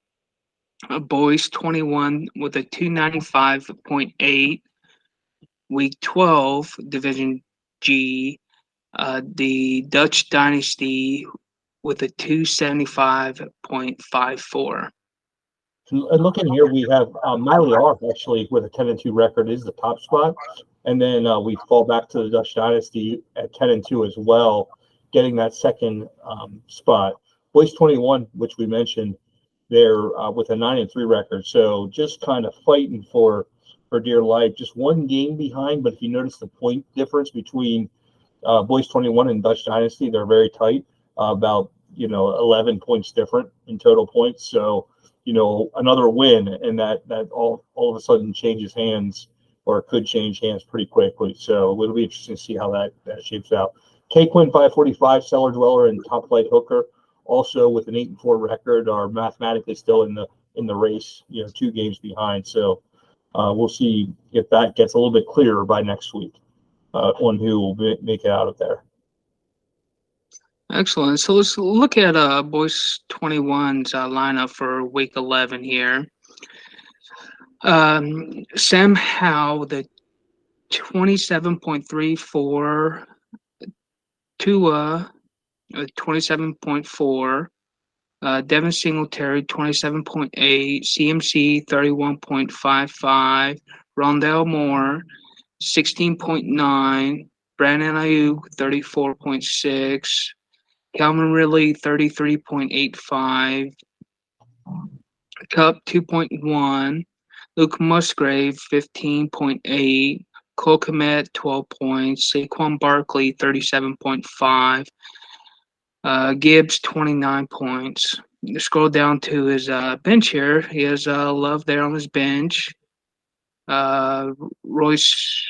Speaker 2: Boys 21 with a 295.8. Week 12, Division G, the Dutch Dynasty with a 275.54.
Speaker 1: And looking here, we have Miley Arf actually with a 10-2 record is the top spot. And then we fall back to the Dutch Dynasty at 10-2 as well, getting that second spot. Boys 21, which we mentioned, they're with a 9-3 record. So just kind of fighting for dear life. Just 1 game behind, but if you notice the point difference between Boys 21 and Dutch Dynasty, they're very tight, about 11 points different in total points. So another win, and that all of a sudden changes hands or it could change hands pretty quickly. So it'll be interesting to see how that shapes out. K-Quinn 545, Cellar Dweller, and Top Flight Hooker, also with an 8-4 record, are mathematically still in the race. 2 games behind. So we'll see if that gets a little bit clearer by next week on who will make it out of there.
Speaker 2: Excellent. So let's look at Boys 21's lineup for Week 11 here. Sam Howe with a 27.34, Tua 27.4, Devin Singletary 27.8, CMC 31.55, Rondell Moore 16.9, Brandon Ayuk 34.6, Calvin Ridley 33.85, Cup 2.1, Luke Musgrave 15.8, Cole Kmet 12 points, Saquon Barkley 37.5, Gibbs 29 points. You scroll down to his bench here. He has Love there on his bench. Royce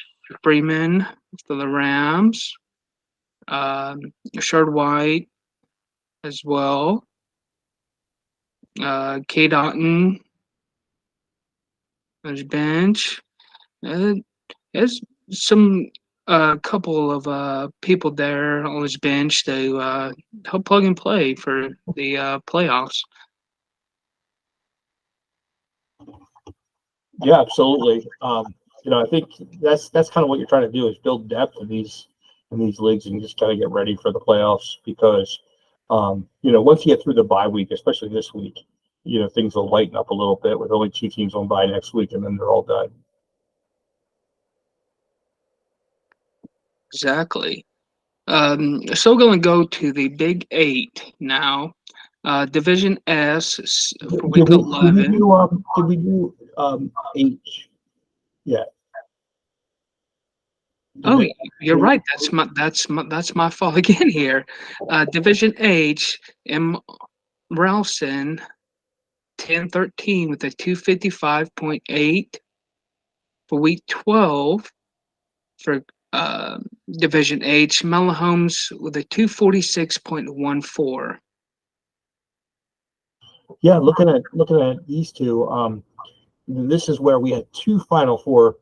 Speaker 2: Freeman for the Rams. Shard White as well. K. Dotton on his bench. There's some couple of people there on his bench to help plug and play for the playoffs.
Speaker 1: Yeah, absolutely. I think that's kind of what you're trying to do is build depth in these leagues and just kind of get ready for the playoffs because once you get through the bye week, especially this week, things will lighten up a little bit with only 2 teams on bye next week and then they're all done.
Speaker 2: Exactly. So we're going to go to the Big 8 now. Division S for Week 11.
Speaker 1: Did we do H? Yeah.
Speaker 2: Oh, you're right. That's my fault again here. Division H, M. Ralston, 10-13 with a 255.8 for Week 12 for Division H. Mahomes with a 246.14.
Speaker 1: Yeah, looking at these two, this is where we had 2 Final Four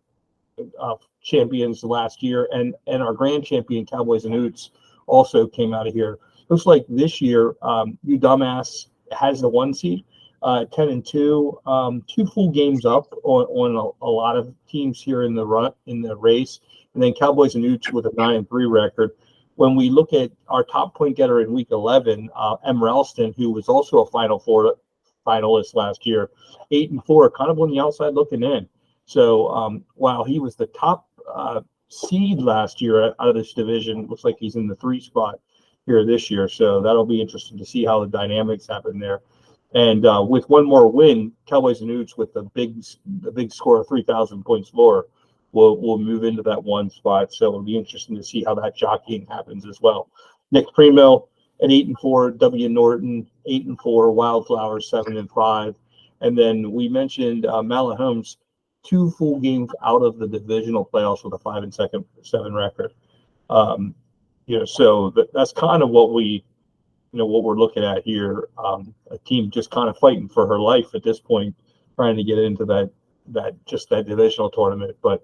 Speaker 1: champions last year, and our grand champion Cowboys and Utes also came out of here. Looks like this year, you dumbass has the 1 seed, 10-2, 2 full games up on a lot of teams here in the race, and then Cowboys and Utes with a 9-3 record. When we look at our top point getter in Week 11, M. Ralston, who was also a Final Four finalist last year, 8-4, kind of on the outside looking in. So while he was the top seed last year out of this division, looks like he's in the 3 spot here this year. So that'll be interesting to see how the dynamics happen there. And with 1 more win, Cowboys and Utes with the big score of 3,000 points lower will move into that 1 spot. So it'll be interesting to see how that jockeying happens as well. Nick Primo at 8-4, W. Norton 8-4, Wildflowers 7-5, and then we mentioned Mahomes 2 full games out of the divisional playoffs with a 5-7 record. So that's kind of what we're looking at here. A team just kind of fighting for her life at this point, trying to get into that divisional tournament. But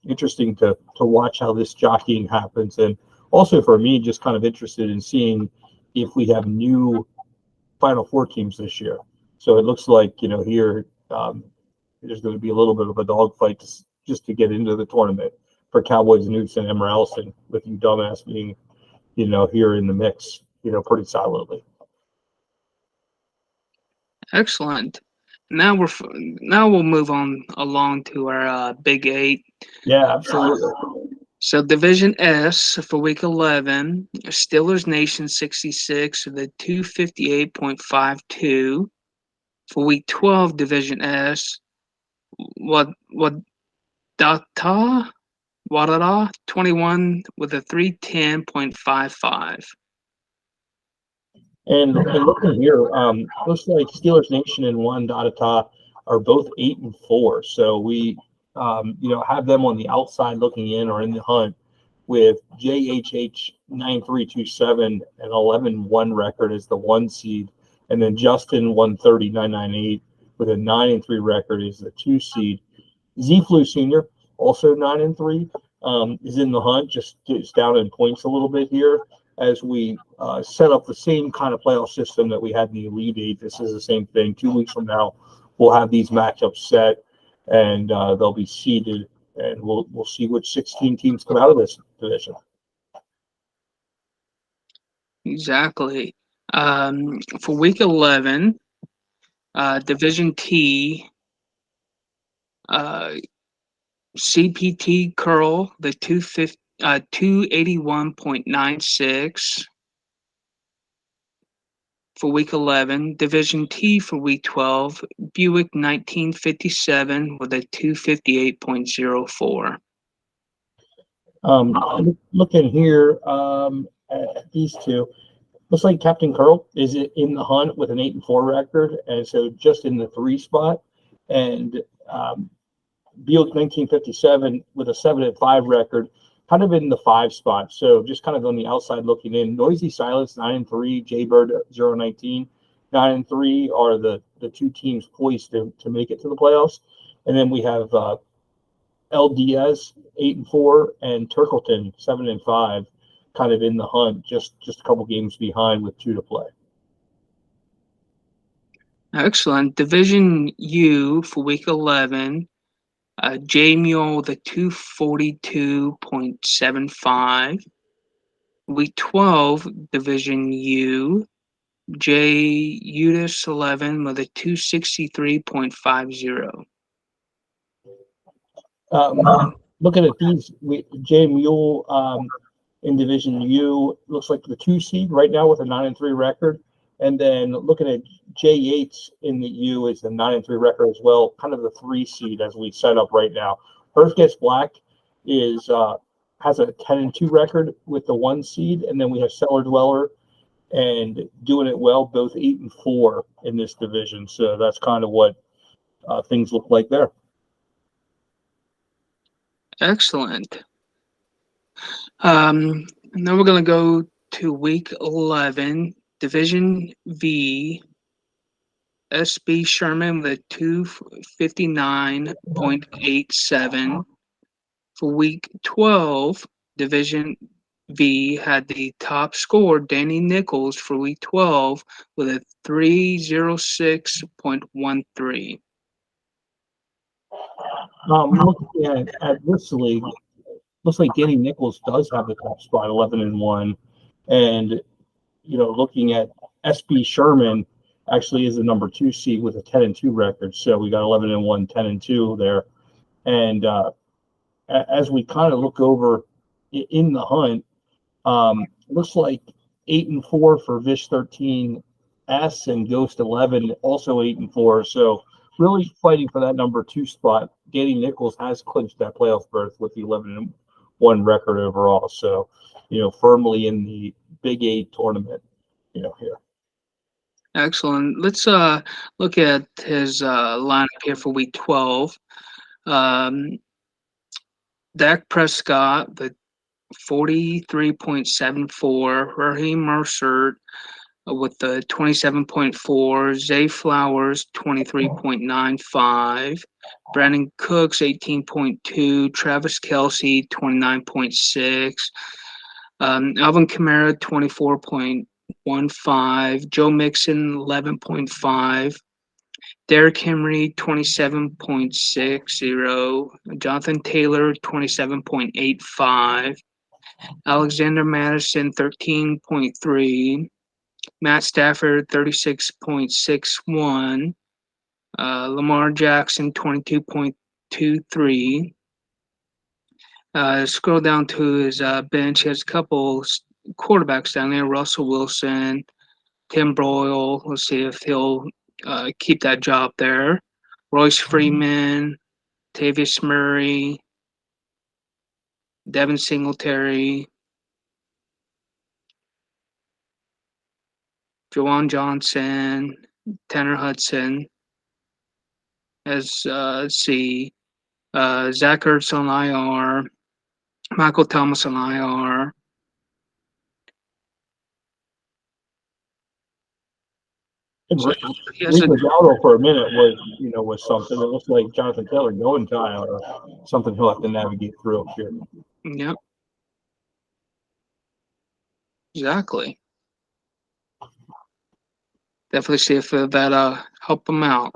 Speaker 1: interesting to watch how this jockeying happens, and also for me, just kind of interested in seeing if we have new Final Four teams this year. So it looks like here. There's going to be a little bit of a dogfight just to get into the tournament for Cowboys and Utes and M. Ralston, with you dumbass being, here in the mix, pretty solidly.
Speaker 2: Excellent. Now we'll move on along to our Big 8.
Speaker 1: Yeah, absolutely.
Speaker 2: So Division S for Week 11, Steelers Nation 66 with a 258.52. For Week 12, Division S, Wadata 21 with a 310.55.
Speaker 1: And looking here, looks like Steelers Nation and Wadata are both 8-4. So we have them on the outside looking in or in the hunt with JHH 9327 and 11-1 record as the 1 seed, and then Justin 130-998 with a 9-3 record is the 2 seed. Z Flu Senior also 9-3 is in the hunt, just down in points a little bit here as we set up the same kind of playoff system that we had in the Elite Eight. This is the same thing. 2 weeks from now, we'll have these matchups set, and they'll be seeded, and we'll see which 16 teams come out of this division.
Speaker 2: Exactly. For week 11, Division T, CPT curl, the 281.96 for week 11. Division T for week 12, Buick 1957 with a 258.04.
Speaker 1: Looking here at these two, looks like Captain Curl is in the hunt with an 8-4 record, and so just in the 3 spot, and Buick 1957 with a 7-5 record, kind of in the 5 spot. So just kind of on the outside looking in. Noisy Silence 9-3, Jaybird 019 9-3 are the 2 teams poised to make it to the playoffs, and then we have LDS 8-4 and Turkleton 7-5, kind of in the hunt, just a couple games behind with 2 to play.
Speaker 2: Excellent. Division U for week 11, J Mule the 242.75. Week 12, Division U, J Udis 11 with a 263.50.
Speaker 1: Looking at these, J Mule in Division U looks like the 2 seed right now with a 9-3 record, and then looking at J Yates in the U is the 9-3 record as well, kind of the 3 seed as we set up right now. Earth Gets Black is has a 10-2 record with the 1 seed, and then we have Cellar Dweller and doing it well, both 8-4 in this division. So that's kind of what things look like there.
Speaker 2: Excellent. Now we're going to go to week 11, Division V, SB Sherman with a 259.87. For week 12, Division V had the top score, Danny Nichols, for week 12 with a 306.13.
Speaker 1: Looking at this league, looks like Danny Nichols does have the top spot, 11-1, and looking at SB Sherman actually is the number 2 seed with a 10-2 record. So we got 11-1, 10-2 there, and as we kind of look over in the hunt, looks like 8-4 for Vish 13S and Ghost 11 also 8-4. So really fighting for that number 2 spot. Danny Nichols has clinched that playoff berth with the 11-1 record overall. So, firmly in the Big 8 tournament, here.
Speaker 2: Excellent. Let's look at his lineup here for week 12. Dak Prescott, the 43.74. Raheem Mercer with the 27.4. Zay Flowers, 23.95. Brandon Cooks, 18.2. Travis Kelce, 29.6. Alvin Kamara, 24.15. Joe Mixon, 11.5. Derrick Henry, 27.60. Jonathan Taylor, 27.85. Alexander Madison, 13.3. Matt Stafford, 36.61. Lamar Jackson, 22.23. Scroll down to his bench. He has a couple quarterbacks down there. Russell Wilson, Tim Broyle. Let's see if he'll keep that job there. Royce Freeman, Tavius Murray, Devin Singletary, Jawan Johnson, Tanner Hudson. Let's see. Zach Ertz on IR. Michael Thomas on IR.
Speaker 1: Rick McDowell for a minute was something. It looks like Jonathan Taylor going to IR, something he'll have to navigate through here.
Speaker 2: Yep. Exactly. Definitely see if that help him out.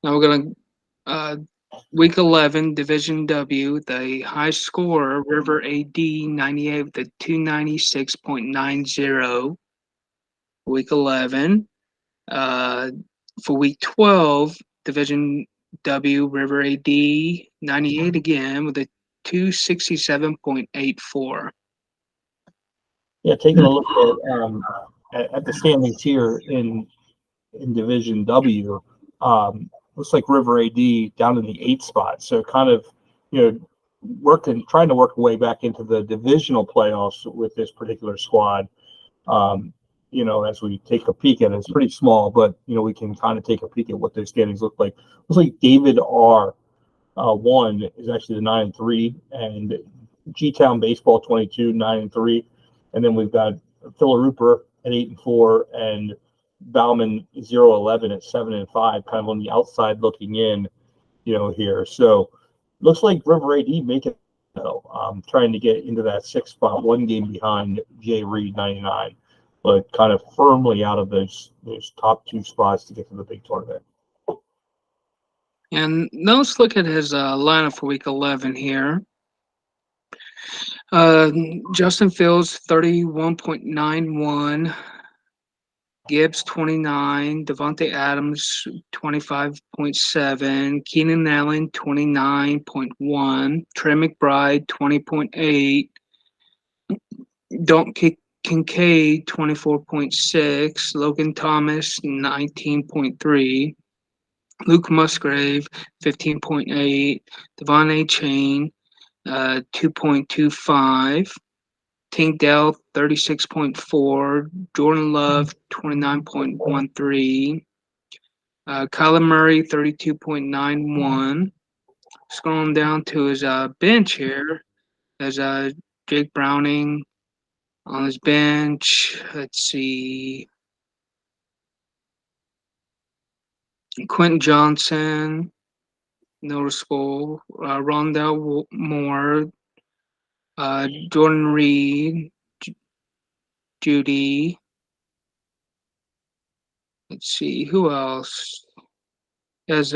Speaker 2: Now we're gonna week 11 Division W. The high scorer River AD 98 with a 296.90. Week 11. For week 12 Division W River AD 98 again with a 267.84.
Speaker 1: Yeah, taking a look at the standings here in Division W, looks like River AD down in the 8th spot. So kind of, trying to work a way back into the divisional playoffs with this particular squad. As we take a peek at it, it's pretty small, but we can kind of take a peek at what their standings look like. Looks like David R. 1 is actually the 9-3, and G-Town Baseball 22 9-3, and then we've got Phil Rupert at 8-4 and Bauman 0-11 at 7-5, kind of on the outside looking in, here. So looks like River AD making though, trying to get into that 6th spot, 1 game behind Jay Reed 99, but kind of firmly out of those top 2 spots to get to the big tournament.
Speaker 2: And now let's look at his lineup for week 11 here. Justin Fields 31.91, Gibbs 29, Devontae Adams 25.7, Keenan Allen 29.1, Trey McBride 20.8, Dalton Kincaid 24.6, Logan Thomas 19.3, Luke Musgrave 15.8, Devon A. Chain 2.25, Tank Dell 36.4, Jordan Love 29.13, Kyler Murray 32.91. Scrolling down to his bench here, there's Jake Browning on his bench. Let's see, Quentin Johnson, noticeable. Rondell Moore, Jordan Reed, Judy. Let's see, who else? There's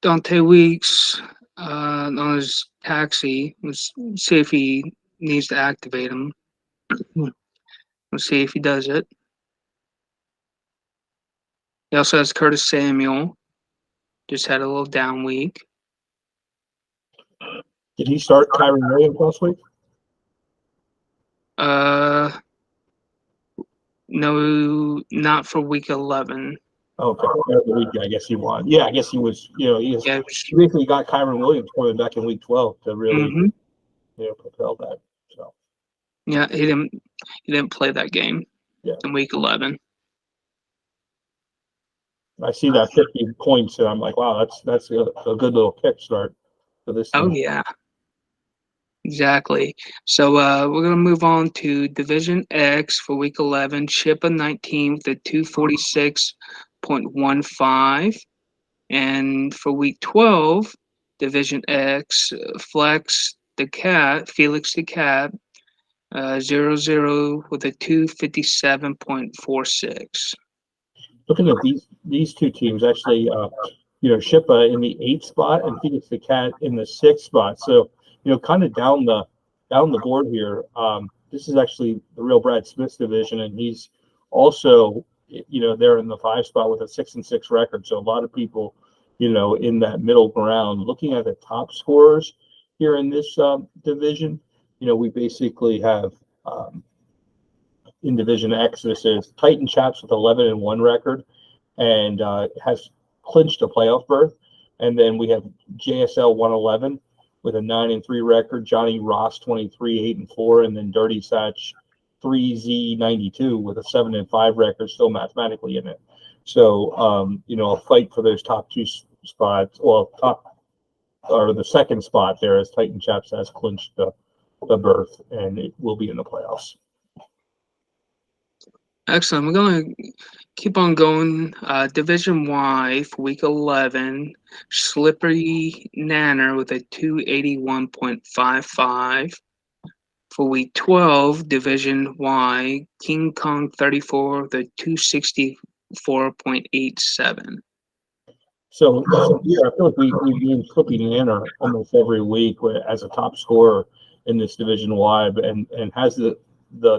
Speaker 2: Dante Weeks on his taxi. Let's see if he needs to activate him. Let's see if he does it. He also has Curtis Samuel. Just had a little down week.
Speaker 1: Did he start Kyron Williams last week?
Speaker 2: No, not for week 11.
Speaker 1: Okay, the week I guess he won. Yeah, I guess he was. He basically got Kyron Williams coming back in week 12 to really, propel that. So.
Speaker 2: Yeah, he didn't play that game in week 11.
Speaker 1: I see that 50 points, and I'm like, wow, that's a good little kickstart for this team.
Speaker 2: Oh yeah, exactly. So we're gonna move on to Division X for week 11. Shippa 19th at 246.15, and for week 12, Division X, Felix the Cat 0-0 with a 257.46.
Speaker 1: Looking at these 2 teams, actually, Shippa in the 8th spot and Felix the Cat in the 6th spot. So, kind of down the board here. This is actually the real Brad Smith's division, and he's also, there in the 5 spot with a 6-6 record. So a lot of people, in that middle ground. Looking at the top scorers here in this division, we basically have in Division X, this is Titan Chaps with 11-1 record and has clinched a playoff berth. And then we have JSL 111 with a 9-3 record, Johnny Ross 23 8-4, and then Dirty Satch 3Z92 with a 7-5 record, still mathematically in it. So, a fight for those top two spots, well, the second spot there, as Titan Chaps has clinched the berth, and it will be in the playoffs.
Speaker 2: Excellent. We're going to keep on going. Division Y for week 11, Slippery Nanner with a 281.55. For week 12, Division Y, King Kong 34 with a 264.87.
Speaker 1: So yeah, I feel like we name Slippy Nanner almost every week as a top scorer in this Division Y, and has the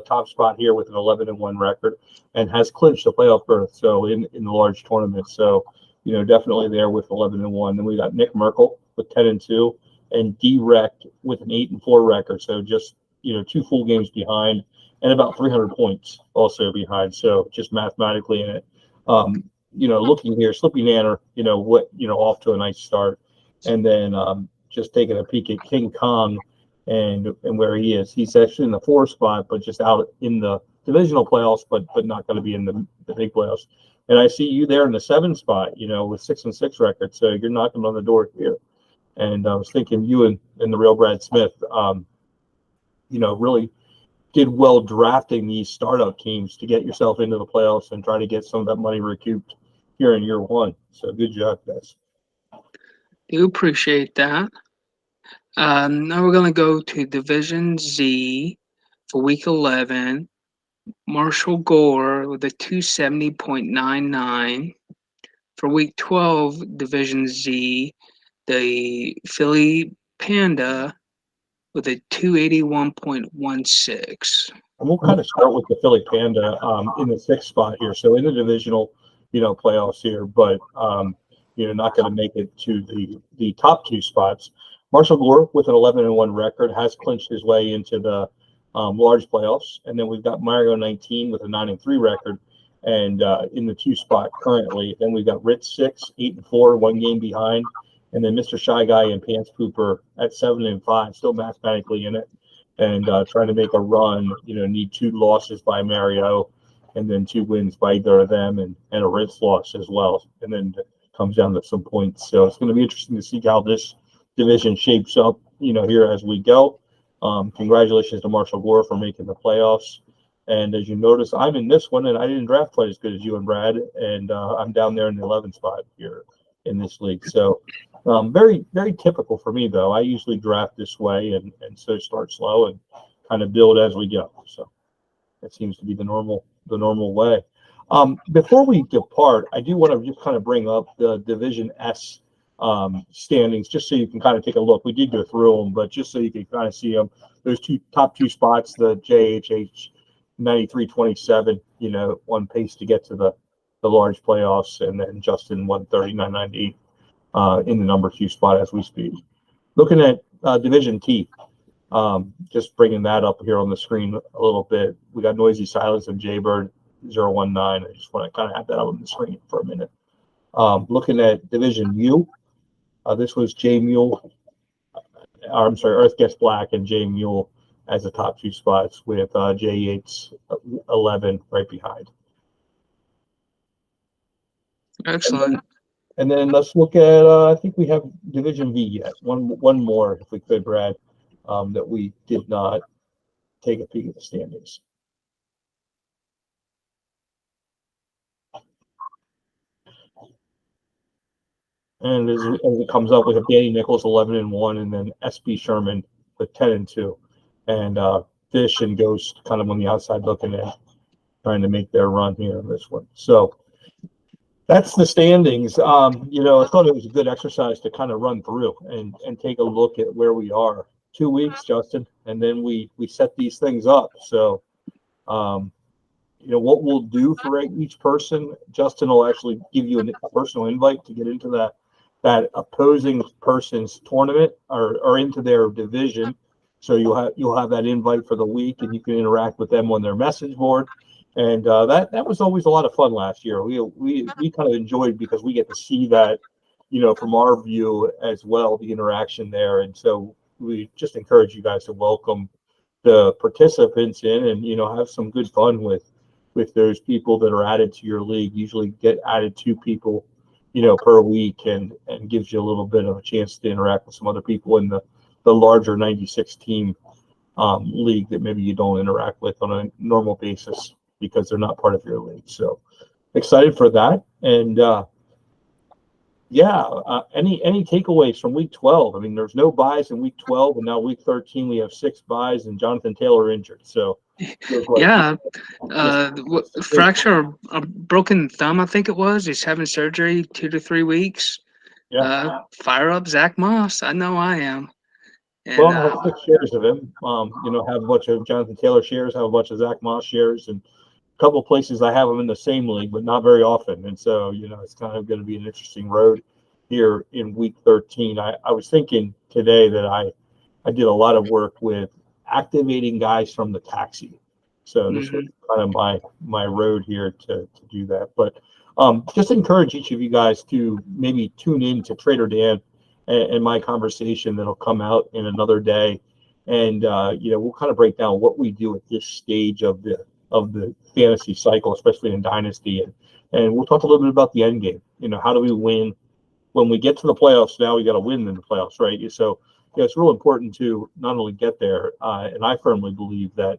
Speaker 1: top spot here with an 11-1 record, and has clinched the playoff berth. So in the large tournament, so definitely there with 11-1. Then we got Nick Merkel with 10-2, and D-Rec with an 8-4 record. So just 2 full games behind, and about 300 points also behind. So just mathematically in it. Looking here, Slippy Nanner, off to a nice start, and then just taking a peek at King Kong and where he is. He's actually in the 4 spot, but just out in the divisional playoffs, but not going to be in the big playoffs. And I see you there in the 7 spot, with 6-6 record. So you're knocking on the door here. And I was thinking you and the real Brad Smith, really did well drafting these startup teams to get yourself into the playoffs and try to get some of that money recouped here in year 1. So good job, guys.
Speaker 2: Do appreciate that. Now we're going to go to Division Z for week 11. Marshall Gore with a 270.99. For week 12, Division Z, the Philly Panda with a 281.16.
Speaker 1: And we'll kind of start with the Philly Panda in the 6th spot here. So in the divisional, playoffs here, but not going to make it to the top 2 spots. Marshall Gore with an 11-1 record has clinched his way into the large playoffs, and then we've got Mario 19 with a 9-3 record, and in the 2 spot currently. Then we've got Ritz 6, 8-4, 1 game behind, and then Mr. Shy Guy and Pants Pooper at 7-5, still mathematically in it, and trying to make a run. Need 2 losses by Mario, and then 2 wins by either of them, and a Ritz loss as well, and then it comes down to some points. So it's going to be interesting to see how this division shapes up, here as we go. Congratulations to Marshall Gore for making the playoffs. And as you notice, I'm in this one, and I didn't draft quite as good as you and Brad, and I'm down there in the 11th spot here in this league. So very, very typical for me, though. I usually draft this way, and so start slow and kind of build as we go. So that seems to be the normal way. Before we depart, I do want to just kind of bring up the Division S standings, just so you can kind of take a look. We did go through them, but just so you can kind of see them. Those top two spots, the JHH 93-27, on pace to get to the large playoffs, and then Justin 139.98 in the number 2 spot as we speak. Looking at Division T, just bringing that up here on the screen a little bit. We got Noisy Silence and Jaybird 019. I just want to kind of have that up on the screen for a minute. Looking at Division U, this was Earth Gets Black and J Mule as the top 2 spots, with J8's 11 right behind.
Speaker 2: Excellent.
Speaker 1: And then let's look at, I think we have Division V yet. One more, if we could, Brad, that we did not take a peek at the standings. And as it comes up, we have Danny Nichols 11-1, and then SB Sherman with 10-2, and Fish and Ghost kind of on the outside looking in, trying to make their run here in this one. So that's the standings. I thought it was a good exercise to kind of run through and take a look at where we are. 2 weeks, Justin, and then we set these things up. So, what we'll do for each person, Justin will actually give you a personal invite to get into that opposing person's tournament or into their division. So you'll have that invite for the week, and you can interact with them on their message board. And that was always a lot of fun last year. We kind of enjoyed, because we get to see that, from our view as well, the interaction there. And so we just encourage you guys to welcome, the participants in, and have some good fun with those people that are added to your league. Usually get added 2 people per week, and gives you a little bit of a chance to interact with some other people in the larger 96 team league that maybe you don't interact with on a normal basis because they're not part of your league. So excited for that. And any takeaways from week 12? I mean, there's no buys in week 12, and now week 13 we have 6 buys, and Jonathan Taylor injured. So
Speaker 2: yeah, fracture, a broken thumb, I think it was. He's having surgery 2 to 3 weeks.
Speaker 1: Yeah.
Speaker 2: Fire up Zach Moss. I know I am. And,
Speaker 1: Well, I have 6 shares of him. Have a bunch of Jonathan Taylor shares, have a bunch of Zach Moss shares, and a couple of places I have them in the same league, but not very often. And so, it's kind of going to be an interesting road here in week 13. I was thinking today that I did a lot of work with activating guys from the taxi. So this was kind of my road here to do that. But just encourage each of you guys to maybe tune in to Trader Dan and my conversation that'll come out in another day. And, we'll kind of break down what we do at this stage of the fantasy cycle, especially in Dynasty. And we'll talk a little bit about the end game. How do we win? When we get to the playoffs, now we got to win in the playoffs, right? So it's real important to not only get there, and I firmly believe that,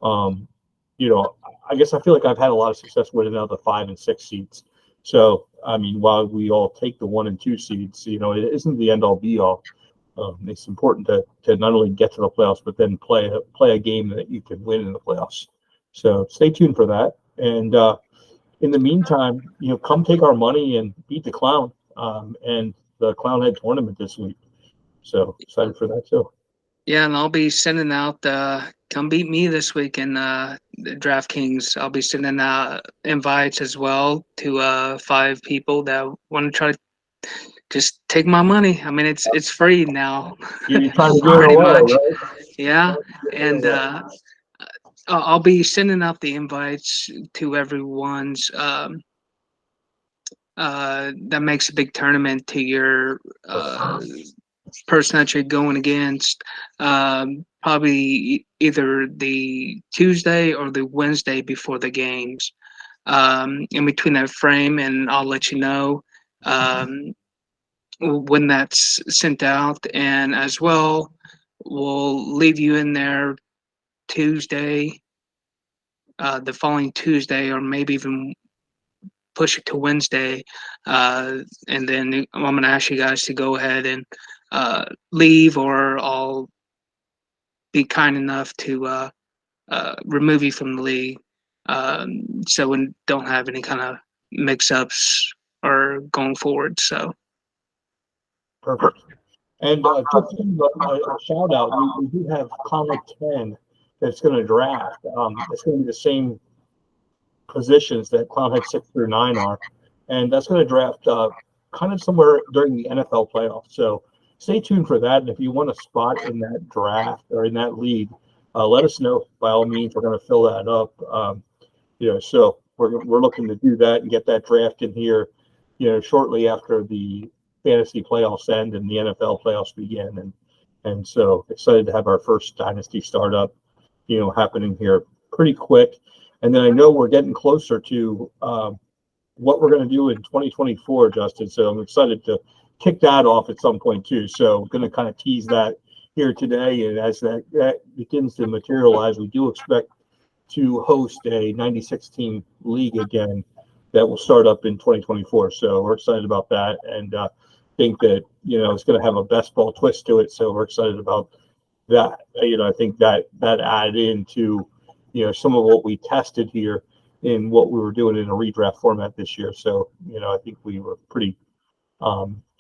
Speaker 1: I guess I feel like I've had a lot of success winning out the 5 and 6 seeds. So, I mean, while we all take the 1 and 2 seeds, it isn't the end all be all. It's important to not only get to the playoffs, but then play a game that you can win in the playoffs. So stay tuned for that. And in the meantime, come take our money and beat the Clown. And the Clown Head tournament this week. So excited for that too.
Speaker 2: Yeah, and I'll be sending out come beat me this week in DraftKings. I'll be sending out invites as well to 5 people that want to try to just take my money. I mean, it's free now.
Speaker 1: You're trying to
Speaker 2: pretty
Speaker 1: away,
Speaker 2: much.
Speaker 1: Right?
Speaker 2: Yeah, and I'll be sending out the invites to everyone's that makes a big tournament to your person that you're going against. Probably either the Tuesday or the Wednesday before the games. In between that frame, and I'll let you know when that's sent out. And as well, we'll leave you in there Tuesday, the following Tuesday, or maybe even push it to Wednesday. And then I'm going to ask you guys to go ahead and leave, or I'll be kind enough to remove you from the league, so we don't have any kind of mix-ups or going forward. So
Speaker 1: perfect. And just a shout out, we do have Comic 10 that's going to draft. It's going to be the same positions that Clown Head 6 through 9 are, and that's going to draft kind of somewhere during the NFL playoffs. So stay tuned for that. And if you want a spot in that draft or in that league, let us know. By all means, we're going to fill that up. So we're looking to do that and get that draft in here, shortly after the fantasy playoffs end and the NFL playoffs begin. And so excited to have our first dynasty startup, happening here pretty quick. And then I know we're getting closer to what we're going to do in 2024, Justin. So I'm excited to kick that off at some point too. So I'm going to kind of tease that here today. And as that begins to materialize, we do expect to host a 96 team league again that will start up in 2024. So we're excited about that, and think that it's going to have a best ball twist to it. So we're excited about that. I think that added into some of what we tested here in what we were doing in a redraft format this year. So I think we were pretty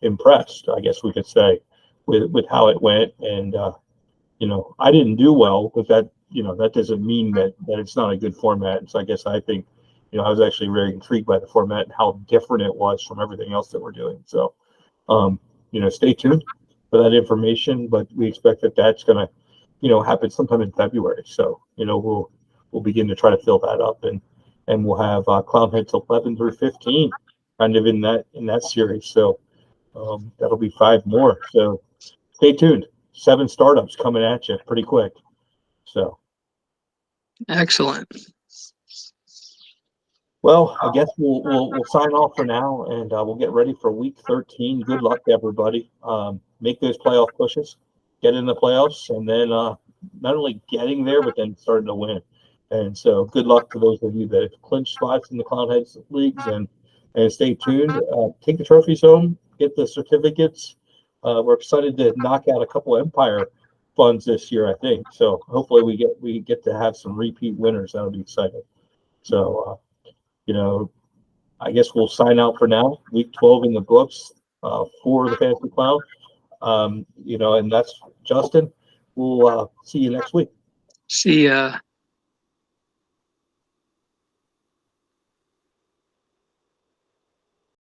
Speaker 1: impressed, I guess we could say, with how it went. And I didn't do well, but that that doesn't mean that it's not a good format. And so I think I was actually very intrigued by the format and how different it was from everything else that we're doing. So stay tuned for that information, but we expect that that's going to happen sometime in February. So we'll begin to try to fill that up, and we'll have Clown Heads 11 through 15 kind of in that series. So that'll be 5 more. So stay tuned. 7 startups coming at you pretty quick. So,
Speaker 2: Excellent.
Speaker 1: well, I guess we'll sign off for now, and we'll get ready for week 13. Good luck to everybody. Make those playoff pushes, get in the playoffs, and then not only getting there, but then starting to win. And so, good luck to those of you that have clinched spots in the Clown Heads leagues, and stay tuned. Take the trophies home, get the certificates. We're excited to knock out a couple Empire funds this year, I think. So hopefully we get to have some repeat winners. That'll be exciting. So I guess we'll sign out for now. Week 12 in the books for the Fantasy Clown. And that's Justin. We'll see you next week.
Speaker 2: See ya.